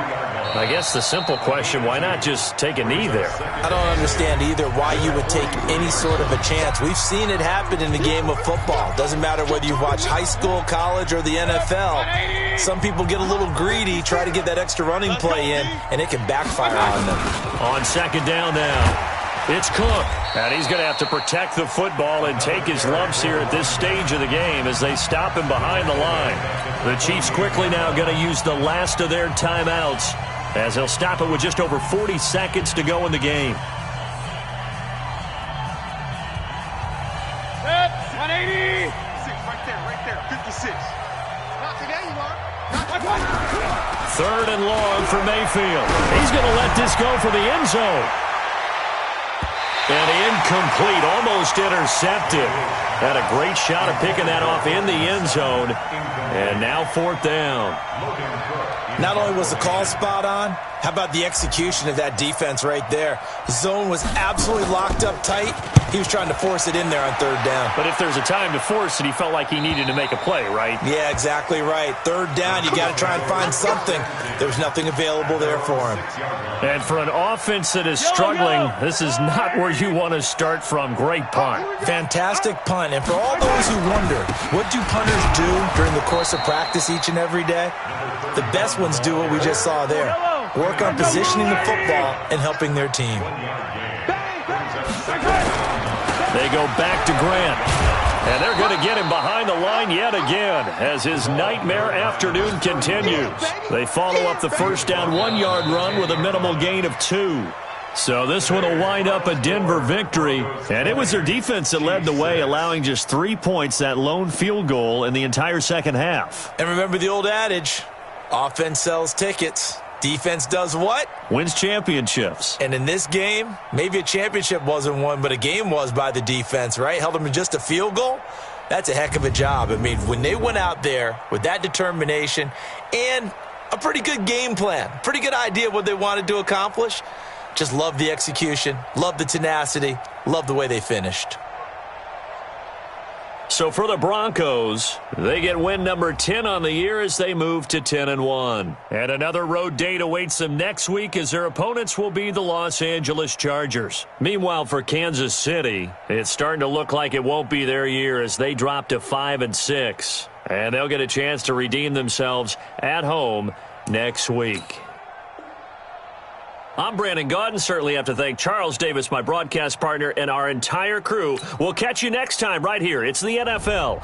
I guess the simple question, why not just take a knee there? I don't understand either why you would take any sort of a chance. We've seen it happen in the game of football. Doesn't matter whether you watch high school, college, or the NFL. Some people get a little greedy, try to get that extra running play in, and it can backfire on them. On second down now. It's Cook, and he's going to have to protect the football and take his lumps here at this stage of the game as they stop him behind the line. The Chiefs quickly now going to use the last of their timeouts as they'll stop it with just over 40 seconds to go in the game. 180. 56, right there, 56. Not today, you are. Third and long for Mayfield. He's going to let this go for the end zone. And incomplete, almost intercepted. Had a great shot of picking that off in the end zone. And now fourth down. Not only was the call spot on, how about the execution of that defense right there? The zone was absolutely locked up tight. He was trying to force it in there on third down. But if there's a time to force it, he felt like he needed to make a play, right? Yeah, exactly right. Third down, you got to try and find something. There's nothing available there for him. And for an offense that is struggling, this is not where you want to start from. Great punt. Fantastic punt. And for all those who wonder, what do punters do during the course of practice each and every day? The best ones do what we just saw there. Work on positioning the football and helping their team. They go back to Grant. And they're going to get him behind the line yet again as his nightmare afternoon continues. They follow up the first down 1-yard run with a minimal gain of 2. So this one will wind up a Denver victory. And it was their defense that led the way, allowing just 3 points, that lone field goal in the entire second half. And remember the old adage, offense sells tickets. Defense does what? Wins championships. And in this game, maybe a championship wasn't won, but a game was by the defense, right? Held them to just a field goal. That's a heck of a job. I mean, when they went out there with that determination and a pretty good game plan, pretty good idea what they wanted to accomplish, just love the execution, love the tenacity, love the way they finished. So for the Broncos, they get win number 10 on the year as they move to 10-1. And another road date awaits them next week as their opponents will be the Los Angeles Chargers. Meanwhile, for Kansas City, it's starting to look like it won't be their year as they drop to 5-6. And they'll get a chance to redeem themselves at home next week. I'm Brandon Gaudin. Certainly have to thank Charles Davis, my broadcast partner, and our entire crew. We'll catch you next time right here. It's the NFL.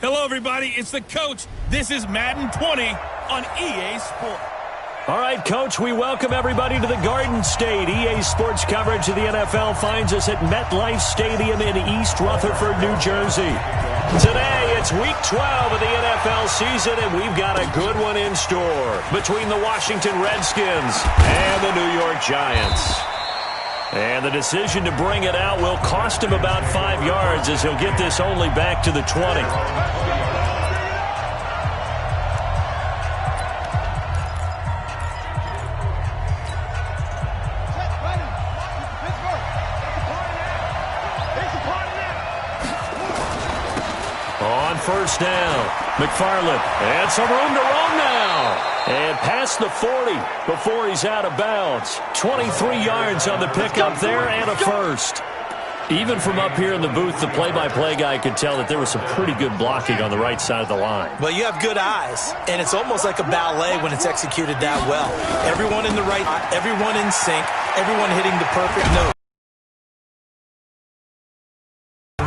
Hello, everybody. It's the coach. This is Madden 20 on EA Sports. All right, Coach, we welcome everybody to the Garden State. EA Sports coverage of the NFL finds us at MetLife Stadium in East Rutherford, New Jersey. Today, it's Week 12 of the NFL season, and we've got a good one in store between the Washington Redskins and the New York Giants. And the decision to bring it out will cost him about 5 yards as he'll get this only back to the 20. On first down, McFarland, and some room to run now. And past the 40 before he's out of bounds. 23 yards on the pickup there and a first. Even from up here in the booth, the play-by-play guy could tell that there was some pretty good blocking on the right side of the line. Well, you have good eyes, and it's almost like a ballet when it's executed that well. Everyone in the right, everyone in sync, everyone hitting the perfect note.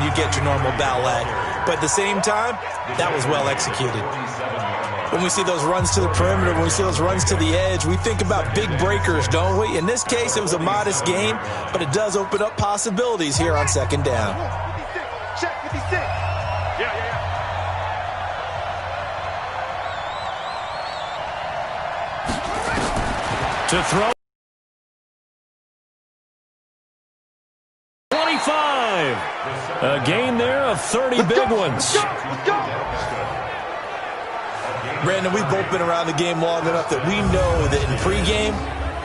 You get your normal ballet. But at the same time, that was well executed. When we see those runs to the perimeter, when we see those runs to the edge, we think about big breakers, don't we? In this case, it was a modest gain, but it does open up possibilities here on second down. Check 56. Yeah. To throw. 25. A gain there of 30 big ones. Brandon, we've both been around the game long enough that we know that in pregame,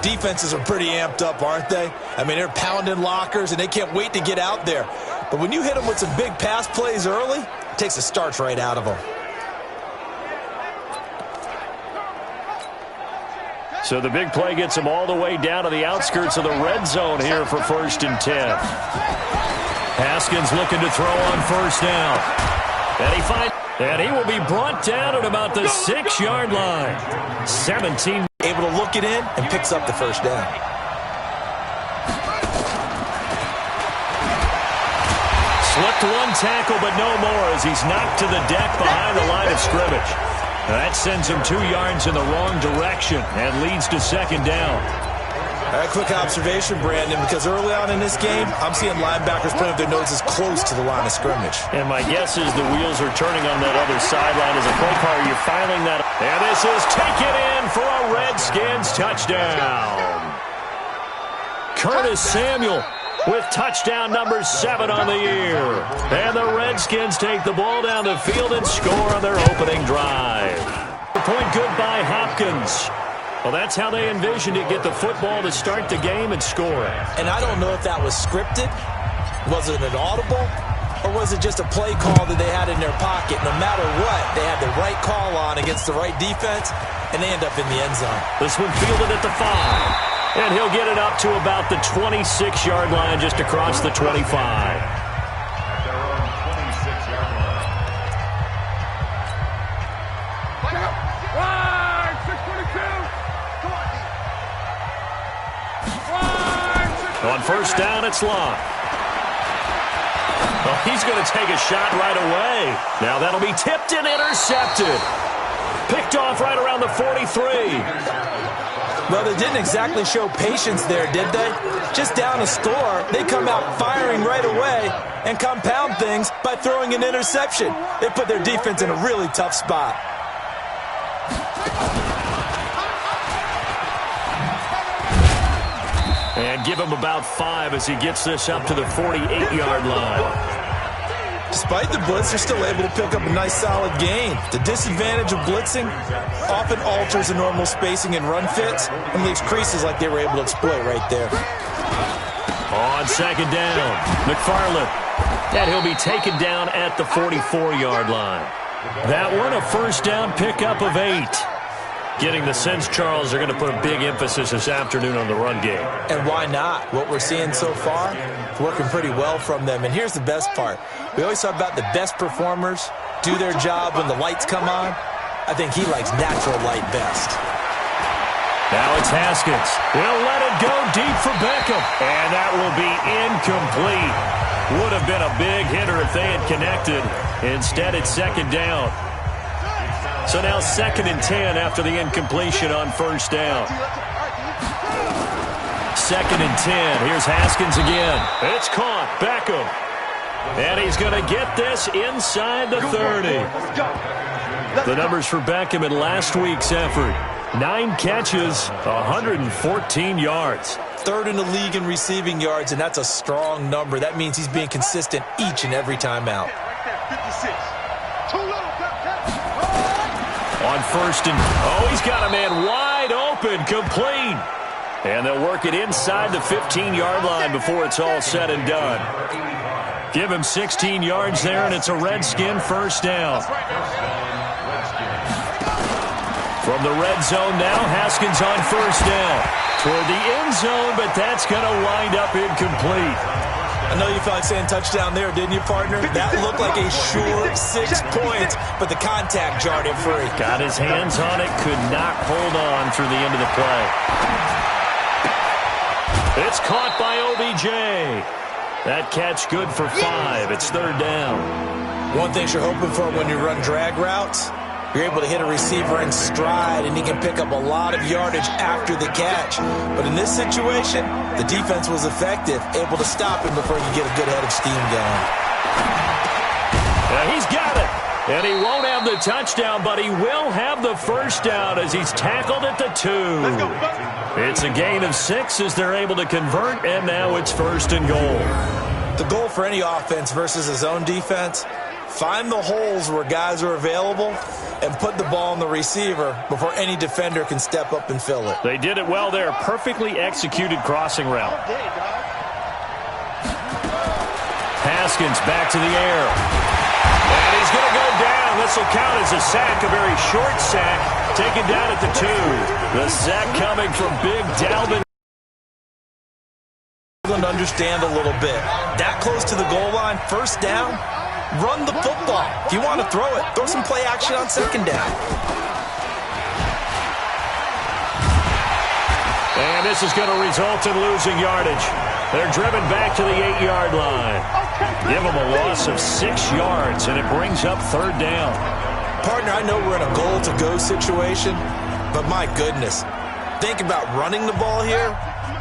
defenses are pretty amped up, aren't they? I mean, they're pounding lockers, and they can't wait to get out there. But when you hit them with some big pass plays early, it takes the starch right out of them. So the big play gets him all the way down to the outskirts of the red zone here for 1st and 10. Haskins looking to throw on first down. And he will be brought down at about the 6-yard line. 17. Able to look it in and picks up the first down. Slipped one tackle, but no more as he's knocked to the deck behind the line of scrimmage. That sends him 2 yards in the wrong direction and leads to second down. All right, quick observation, Brandon, because early on in this game, I'm seeing linebackers putting up their noses close to the line of scrimmage. And my guess is the wheels are turning on that other sideline as a play caller. You're filing that. And this is taken in for a Redskins touchdown. Curtis Samuel with touchdown number 7 on the year. And the Redskins take the ball down the field and score on their opening drive. Point good by Hopkins. Well, that's how they envisioned it, get the football to start the game and score it. And I don't know if that was scripted, was it an audible, or was it just a play call that they had in their pocket? No matter what, they had the right call on against the right defense, and they end up in the end zone. This one fielded at the 5, and he'll get it up to about the 26-yard line just across the 25. On first down, it's Locke. Well, he's going to take a shot right away. Now that'll be tipped and intercepted. Picked off right around the 43. Well, they didn't exactly show patience there, did they? Just down a score, they come out firing right away and compound things by throwing an interception. They put their defense in a really tough spot. And give him about 5 as he gets this up to the 48-yard line. Despite the blitz, they're still able to pick up a nice solid gain. The disadvantage of blitzing often alters the normal spacing and run fits and leaves creases like they were able to exploit right there. On second down, McFarland. And he'll be taken down at the 44-yard line. That one, a first down pickup of 8. Getting the sense, Charles, they're going to put a big emphasis this afternoon on the run game. And why not? What we're seeing so far, working pretty well from them. And here's the best part. We always talk about the best performers do their job when the lights come on. I think he likes natural light best. Now it's Haskins. He'll let it go deep for Beckham. And that will be incomplete. Would have been a big hitter if they had connected. Instead, it's second down. So now 2nd and 10 after the incompletion on first down. 2nd and 10. Here's Haskins again. It's caught. Beckham. And he's going to get this inside the 30. The numbers for Beckham in last week's effort. 9 catches, 114 yards. 3rd in the league in receiving yards, and that's a strong number. That means he's being consistent each and every time out. On first and... Oh, he's got a man wide open, complete. And they'll work it inside the 15-yard line before it's all said and done. Give him 16 yards there, and it's a Redskin first down. From the red zone now, Haskins on first down. Toward the end zone, but that's going to wind up incomplete. I know you felt like saying touchdown there, didn't you, partner? That looked like a sure 6 points, but the contact jarred him free. Got his hands on it, could not hold on through the end of the play. It's caught by OBJ. That catch good for 5. It's 3rd down. One thing you're hoping for when you run drag routes, you're able to hit a receiver in stride, and he can pick up a lot of yardage after the catch. But in this situation, the defense was effective, able to stop him before he could get a good head of steam going. He's got it. And he won't have the touchdown, but he will have the first down as he's tackled at the 2. It's a gain of 6 as they're able to convert, and now it's 1st and goal. The goal for any offense versus a zone defense, find the holes where guys are available and put the ball on the receiver before any defender can step up and fill it. They did it well there. Perfectly executed crossing route. Haskins back to the air. And he's going to go down. This will count as a sack, a very short sack, taken down at the 2. The sack coming from Big Dalvin. To understand a little bit. That close to the goal line, first down, run the football. If you want to throw it, throw some play action on 2nd down. And this is going to result in losing yardage. They're driven back to the 8-yard line. Give them a loss of 6 yards, and it brings up 3rd down. Partner, I know we're in a goal-to-go situation, but my goodness, think about running the ball here.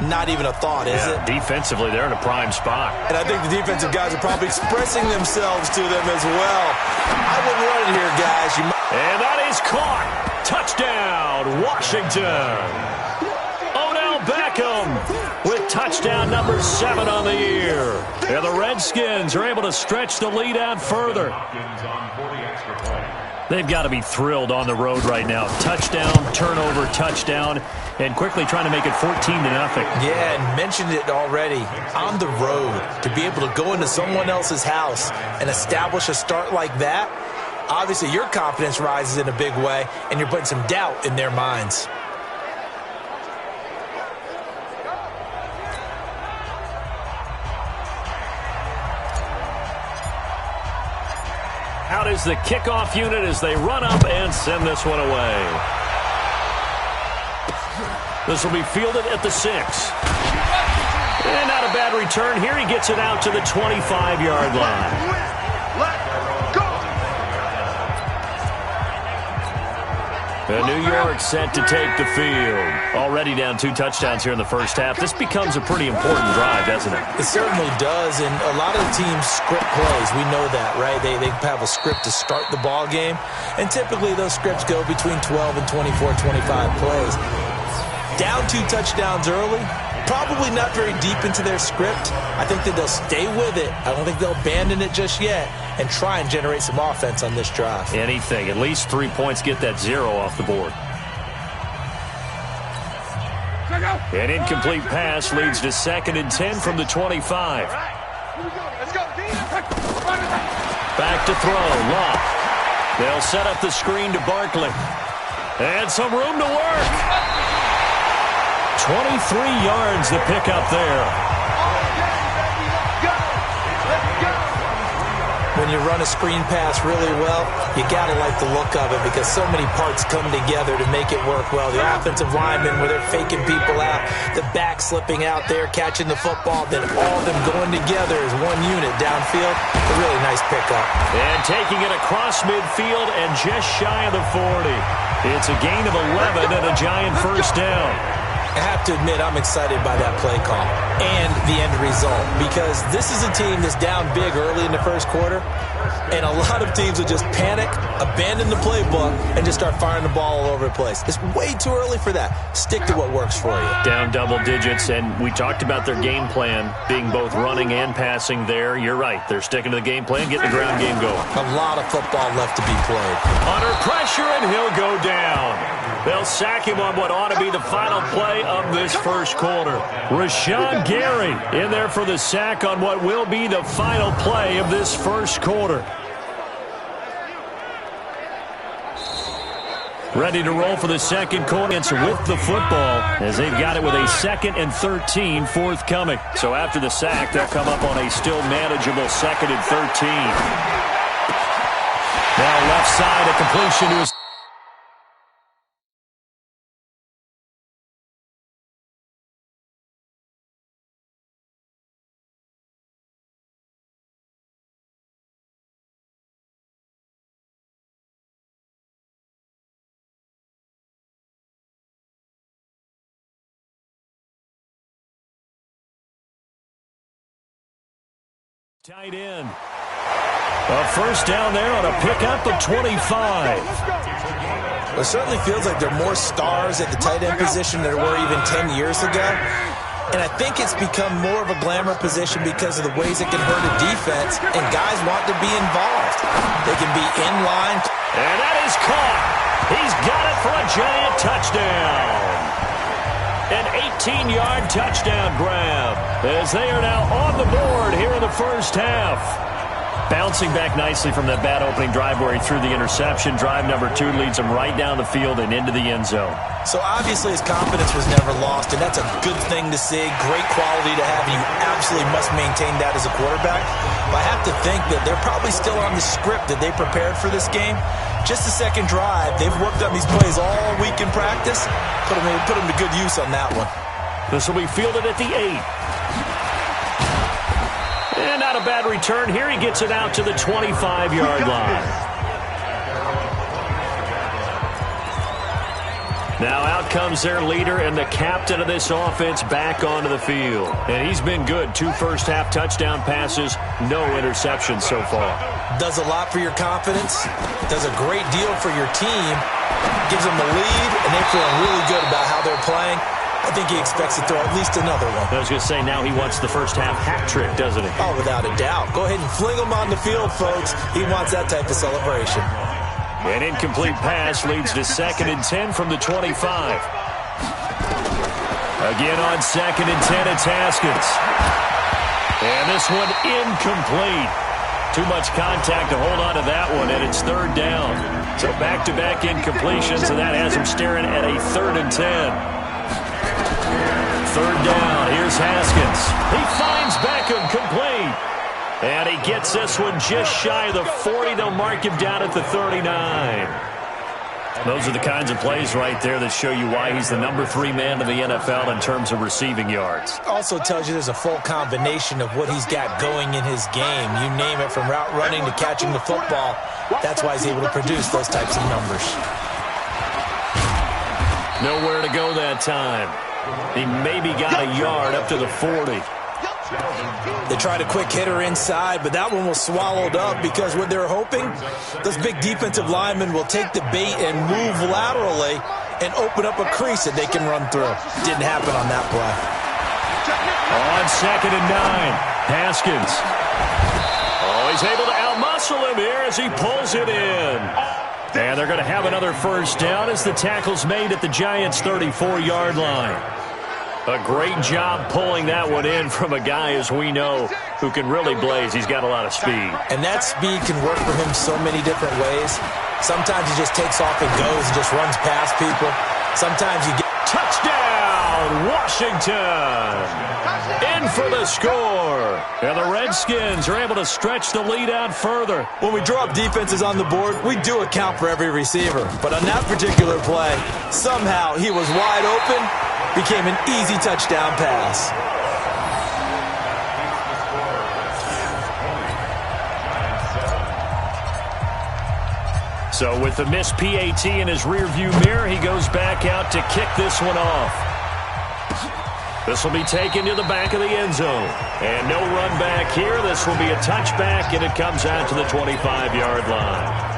Not even a thought, is it? Defensively, they're in a prime spot. And I think the defensive guys are probably expressing themselves to them as well. I wouldn't run it here, guys. And that is caught. Touchdown, Washington. Odell Beckham with touchdown number 7 on the year. And the Redskins are able to stretch the lead out further. They've got to be thrilled on the road right now. Touchdown, turnover, touchdown, and quickly trying to make it 14-0. Yeah, and mentioned it already. On the road, to be able to go into someone else's house and establish a start like that, obviously your confidence rises in a big way, and you're putting some doubt in their minds. Out is the kickoff unit as they run up and send this one away. This will be fielded at the 6. And not a bad return here. He gets it out to the 25-yard line. And New York set to take the field. Already down 2 touchdowns here in the first half. This becomes a pretty important drive, doesn't it? It certainly does, and a lot of the teams script plays. We know that, right? They have a script to start the ball game, and typically those scripts go between 12 and 24, 25 plays. Down 2 touchdowns early, probably not very deep into their script. I think that they'll stay with it. I don't think they'll abandon it just yet and try and generate some offense on this drive. Anything. At least 3 points, get that 0 off the board. An incomplete pass leads to 2nd and 10 from the 25. Back to throw. Love. They'll set up the screen to Barkley. And some room to work. 23 yards the pickup there. When when you run a screen pass really well, you got to like the look of it because so many parts come together to make it work well. The offensive linemen, where they're faking people out, the back slipping out there, catching the football, then all of them going together as one unit downfield. A really nice pickup. And taking it across midfield and just shy of the 40. It's a gain of 11 and a Giant first down. I have to admit, I'm excited by that play call and the end result because this is a team that's down big early in the first quarter, and a lot of teams will just panic, abandon the playbook, and just start firing the ball all over the place. It's way too early for that. Stick to what works for you. Down double digits, and we talked about their game plan being both running and passing there. You're right. They're sticking to the game plan, getting the ground game going. A lot of football left to be played. Under pressure, and he'll go down. They'll sack him on what ought to be the final play of this first quarter. Rashawn Gary in there for the sack on what will be the final play of this first quarter. Ready to roll for the second quarter. It's with the football as they've got it with a 2nd and 13 forthcoming. So after the sack, they'll come up on a still manageable 2nd and 13. Now left side, a completion to his... Tight end. A first down there on a pickup of 25. Well, it certainly feels like there are more stars at the tight end position than there were even 10 years ago. And I think it's become more of a glamour position because of the ways it can hurt a defense, and guys want to be involved. They can be in line. And that is caught. He's got it for a Giant touchdown. An 18-yard touchdown grab as they are now on the board here in the first half. Bouncing back nicely from that bad opening drive where he threw the interception. Drive number 2 leads him right down the field and into the end zone. So obviously his confidence was never lost, and that's a good thing to see. Great quality to have, and you absolutely must maintain that as a quarterback. But I have to think that they're probably still on the script that they prepared for this game. Just the second drive. They've worked on these plays all week in practice. Put them to good use on that one. This will be fielded at the 8. And not a bad return. Here he gets it out to the 25-yard line. Now out comes their leader and the captain of this offense back onto the field. And he's been good. 2 first-half touchdown passes, no interceptions so far. Does a lot for your confidence. Does a great deal for your team. Gives them the lead, and they're feeling really good about how they're playing. I think he expects to throw at least another one. I was going to say, now he wants the first-half hat trick, doesn't he? Oh, without a doubt. Go ahead and fling him on the field, folks. He wants that type of celebration. An incomplete pass leads to 2nd and 10 from the 25. Again on 2nd and 10, it's Haskins. And this one incomplete. Too much contact to hold on to that one, and it's 3rd down. So back-to-back incompletions, and that has him staring at a 3rd and 10. 3rd down, here's Haskins. He finds Beckham complete. And he gets this one just shy of the 40. They'll mark him down at the 39. Those are the kinds of plays right there that show you why he's the number 3 man in the NFL in terms of receiving yards. Also tells you there's a full combination of what he's got going in his game. You name it, from route running to catching the football. That's why he's able to produce those types of numbers. Nowhere to go that time. He maybe got a yard up to the 40. They tried a quick hitter inside, but that one was swallowed up because what they're hoping, those big defensive linemen will take the bait and move laterally and open up a crease that they can run through. Didn't happen on that play. On 2nd and 9, Haskins. Oh, he's able to outmuscle him here as he pulls it in. And they're going to have another first down as the tackle's made at the Giants' 34-yard line. A great job pulling that one in from a guy, as we know, who can really blaze. He's got a lot of speed. And that speed can work for him so many different ways. Sometimes he just takes off and goes and just runs past people. Sometimes you get Touchdown, Washington. In for the score. And the Redskins are able to stretch the lead out further. When we draw up defenses on the board, we do account for every receiver. But on that particular play, somehow he was wide open, became an easy touchdown pass. So with the missed PAT in his rearview mirror, he goes back out to kick this one off. This will be taken to the back of the end zone. And no run back here. This will be a touchback, and it comes out to the 25-yard line.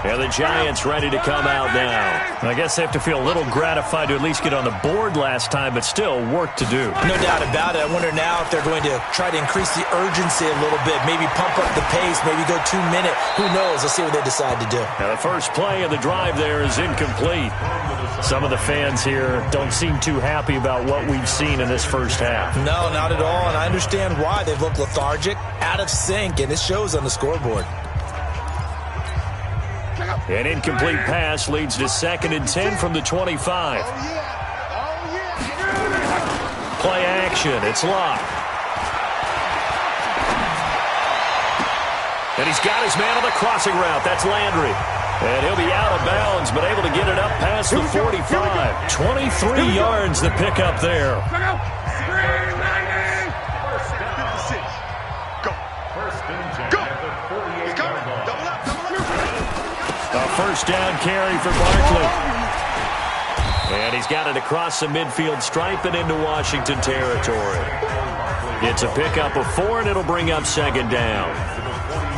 And the Giants ready to come out now. I guess they have to feel a little gratified to at least get on the board last time, but still work to do. No doubt about it. I wonder now if they're going to try to increase the urgency a little bit, maybe pump up the pace, maybe go 2 minute. Who knows? Let's see what they decide to do. Now the first play of the drive there is incomplete. Some of the fans here don't seem too happy about what we've seen in this first half. No, not at all, and I understand why. They've looked lethargic, out of sync, and it shows on the scoreboard. An incomplete pass leads to 2nd and 10 from the 25. Play action. It's locked. And he's got his man on the crossing route. That's Landry. And he'll be out of bounds, but able to get it up past the 45. 23 yards the pick up there. A first down carry for Barkley. And he's got it across the midfield stripe and into Washington territory. It's a pickup of 4, and it'll bring up 2nd down.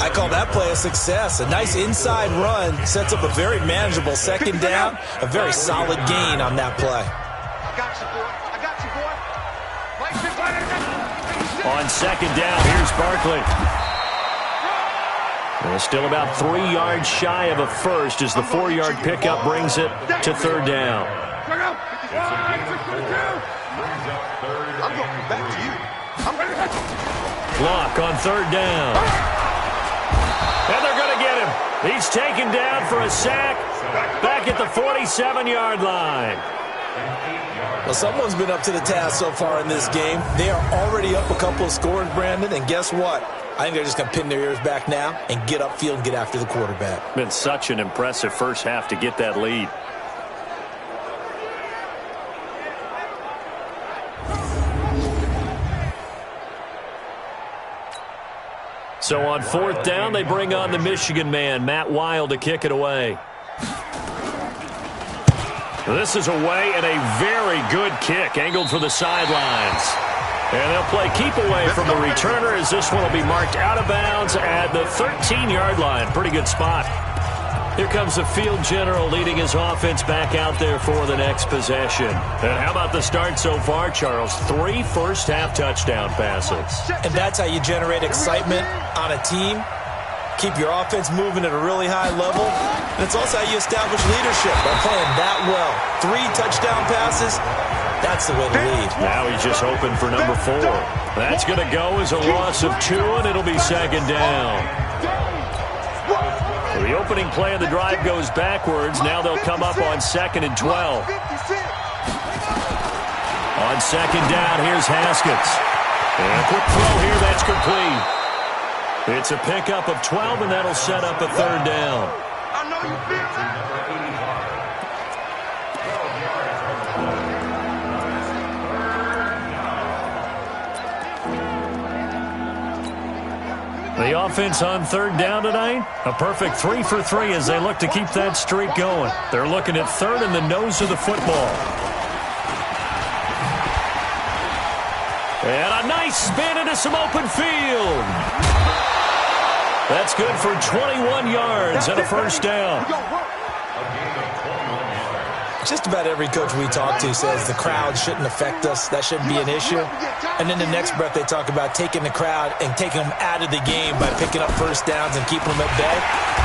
I call that play a success. A nice inside run sets up a very manageable 2nd down. A very solid gain on that play. I got you, boy. I got you, boy. On 2nd down, here's Barkley. Well, still about 3 yards shy of a first as the 4-yard pickup brings it to 3rd down. I'm going back to you. Block on 3rd down. And they're going to get him. He's taken down for a sack back at the 47-yard line. Well, someone's been up to the task so far in this game. They are already up a couple of scores, Brandon, and guess what? I think they're just going to pin their ears back now and get upfield and get after the quarterback. Been such an impressive first half to get that lead. So on 4th down, they bring on the Michigan man, Matt Wild, to kick it away. This is away and a very good kick, angled for the sidelines. And they'll play keep away from the returner as this one will be marked out of bounds at the 13-yard line. Pretty good spot. Here comes the field general leading his offense back out there for the next possession. And how about the start so far, Charles? 3 first-half touchdown passes. And that's how you generate excitement on a team. Keep your offense moving at a really high level. And it's also how you establish leadership by playing that well. 3 touchdown passes. That's the way to lead. Now he's just hoping for number 4. That's going to go as a loss of 2, and it'll be 2nd down. The opening play of the drive goes backwards. Now they'll come up on 2nd and 12. On 2nd down, here's Haskins. And a quick throw here, that's complete. It's a pickup of 12, and that'll set up a 3rd down. I know you feel that. The offense on 3rd down tonight, a perfect 3 for 3 as they look to keep that streak going. They're looking at 3rd in the nose of the football. And a nice spin into some open field. That's good for 21 yards and a first down. Just about every coach we talk to says the crowd shouldn't affect us. That shouldn't be an issue. And then the next breath they talk about taking the crowd and taking them out of the game by picking up first downs and keeping them at bay.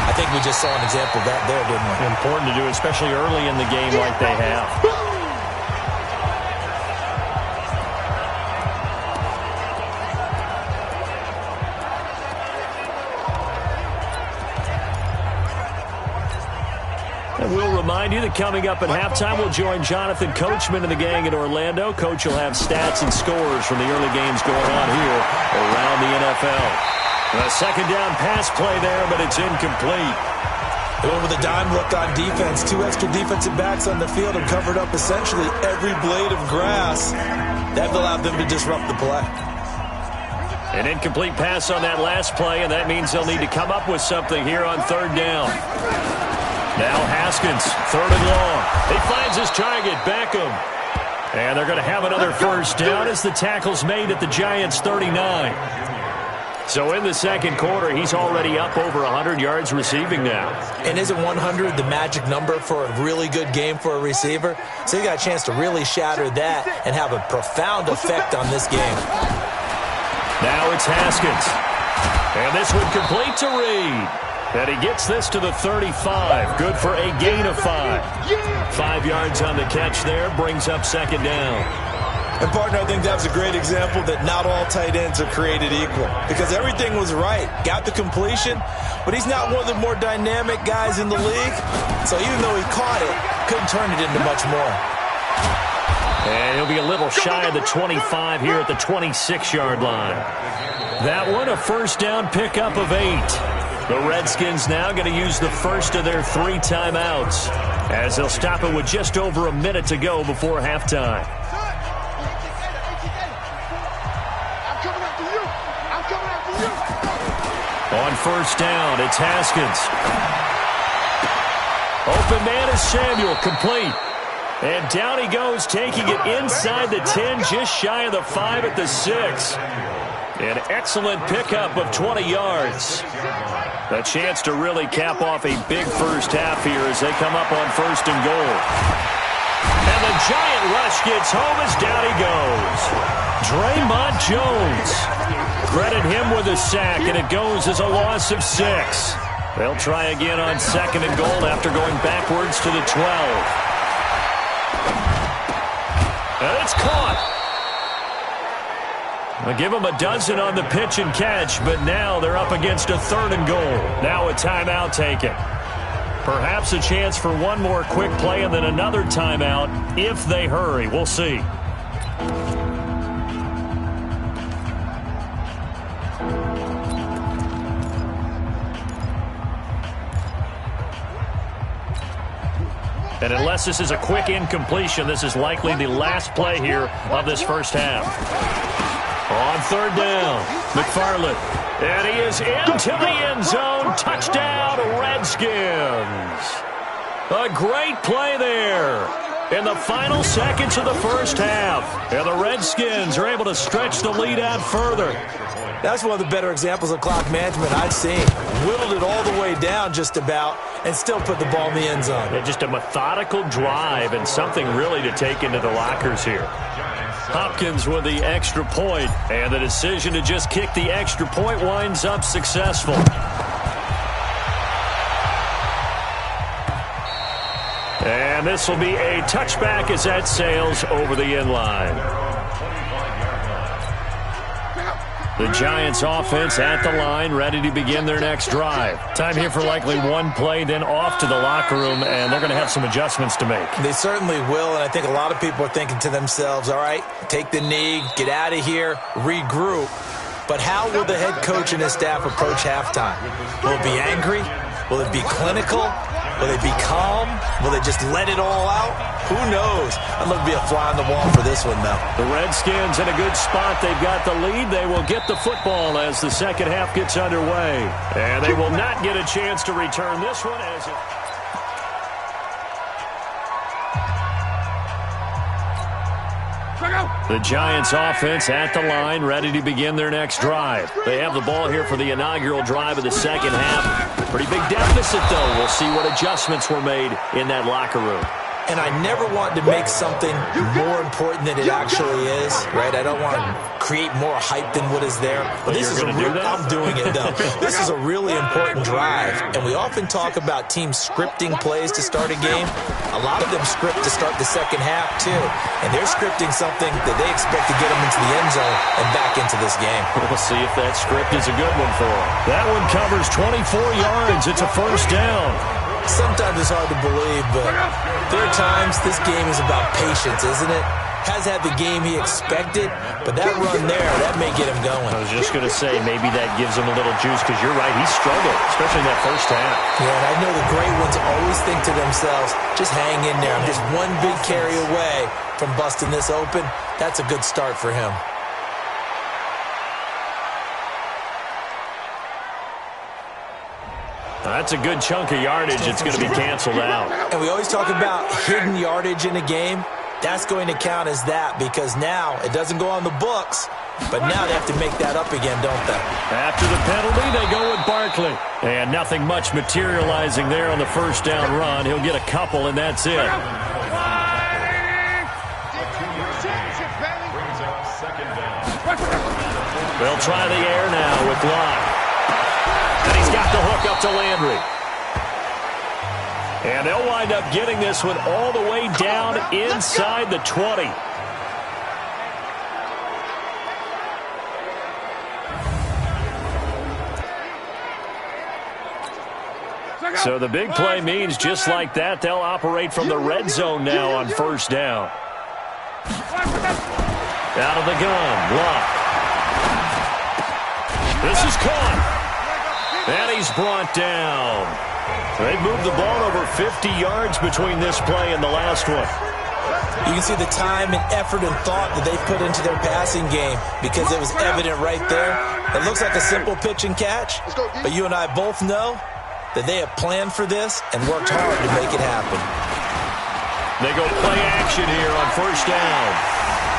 I think we just saw an example of that there, didn't we? Important to do, especially early in the game like they have. And we'll remind remind you that coming up at halftime, we'll join Jonathan Coachman and the gang in Orlando. Coach will have stats and scores from the early games going on here around the NFL. A second down pass play there, but it's incomplete. They went with a dime look on defense. 2 extra defensive backs on the field and covered up essentially every blade of grass. That allowed them to disrupt the play. An incomplete pass on that last play, and that means they'll need to come up with something here on third down. Now Haskins, third and long. He finds his target, Beckham. And they're going to have another first down as the tackle's made at the Giants' 39. So in the second quarter, he's already up over 100 yards receiving now. And isn't 100 the magic number for a really good game for a receiver? So you got a chance to really shatter that and have a profound effect on this game. Now it's Haskins. And this one complete to Reed. And he gets this to the 35. Good for a gain of 5. 5 yards on the catch there. Brings up second down. And, partner, I think that was a great example that not all tight ends are created equal. Because everything was right. Got the completion, but he's not one of the more dynamic guys in the league. So even though he caught it, couldn't turn it into much more. And he'll be a little shy of the 25 here at the 26-yard line. That one, a first down pickup of 8. The Redskins now going to use the first of their 3 timeouts as they'll stop it with just over a minute to go before halftime. On first down, it's Haskins. Open man is Samuel, complete. And down he goes, taking it inside the 10, just shy of the 5 at the 6. An excellent pickup of 20 yards. A chance to really cap off a big first half here as they come up on first and goal. And the giant rush gets home as down he goes. Draymond Jones. Credit him with a sack, and it goes as a loss of 6. They'll try again on second and goal after going backwards to the 12. And it's caught. I'll give them a dozen on the pitch and catch, but now they're up against a third and goal. Now a timeout taken. Perhaps a chance for one more quick play and then another timeout if they hurry. We'll see. And unless this is a quick incompletion, this is likely the last play here of this first half. On third down, McFarland. And he is into the end zone. Touchdown, Redskins. A great play there in the final seconds of the first half. And the Redskins are able to stretch the lead out further. That's one of the better examples of clock management I've seen. Whittled it all the way down just about and still put the ball in the end zone. Yeah, just a methodical drive and something really to take into the lockers here. Hopkins with the extra point, and the decision to just kick the extra point winds up successful. And this will be a touchback as that sails over the end line. The Giants offense at the line, ready to begin their next drive. Time here for likely one play, then off to the locker room, and they're going to have some adjustments to make. They certainly will, and I think a lot of people are thinking to themselves, all right, take the knee, get out of here, regroup. But how will the head coach and his staff approach halftime? Will it be angry? Will it be clinical? Will they be calm? Will they just let it all out? Who knows? I'd love to be a fly on the wall for this one, though. The Redskins in a good spot. They've got the lead. They will get the football as the second half gets underway. And they will not get a chance to return this one as it... The Giants offense at the line, ready to begin their next drive. They have the ball here for the inaugural drive of the second half. Pretty big deficit, though. We'll see what adjustments were made in that locker room. And I never want to make something more important than it actually is, right? I don't want to create more hype than what is there. But this is I'm doing it, though. This is a really important drive. And we often talk about teams scripting plays to start a game. A lot of them script to start the second half, too. And they're scripting something that they expect to get them into the end zone and back into this game. We'll see if that script is a good one for them. That one covers 24 yards. It's a first down. Sometimes it's hard to believe, but there are times this game is about patience, isn't it? Has had the game he expected, but that run there, that may get him going. I was just going to say, maybe that gives him a little juice, because you're right, he struggled, especially in that first half. Yeah, and I know the great ones always think to themselves, just hang in there. I'm just one big carry away from busting this open. That's a good start for him. That's a good chunk of yardage. It's going to be canceled out. And we always talk about hidden yardage in a game. That's going to count as that, because now it doesn't go on the books, but now they have to make that up again, don't they? After the penalty, they go with Barkley. And nothing much materializing there on the first down run. He'll get a couple, and that's it. They'll try the air now with Locke. And he's got the hook up to Landry. And they'll wind up getting this one all the way down inside the 20. So the big play means just like that, they'll operate from the red zone now on first down. Out of the gun, Locke. This is caught. And he's brought down. They've moved the ball over 50 yards between this play and the last one. You can see the time and effort and thought that they put into their passing game, because it was evident right there. It looks like a simple pitch and catch, but you and I both know that they have planned for this and worked hard to make it happen. They go play action here on first down.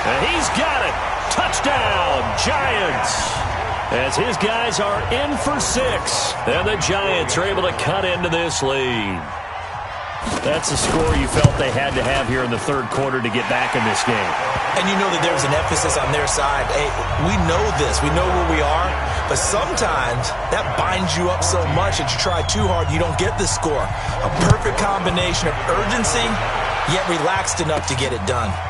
And he's got it. Touchdown, Giants. As his guys are in for 6. And the Giants are able to cut into this lead. That's the score you felt they had to have here in the third quarter to get back in this game. And you know that there's an emphasis on their side. Hey, we know this. We know where we are. But sometimes that binds you up so much that you try too hard, you don't get the score. A perfect combination of urgency, yet relaxed enough to get it done.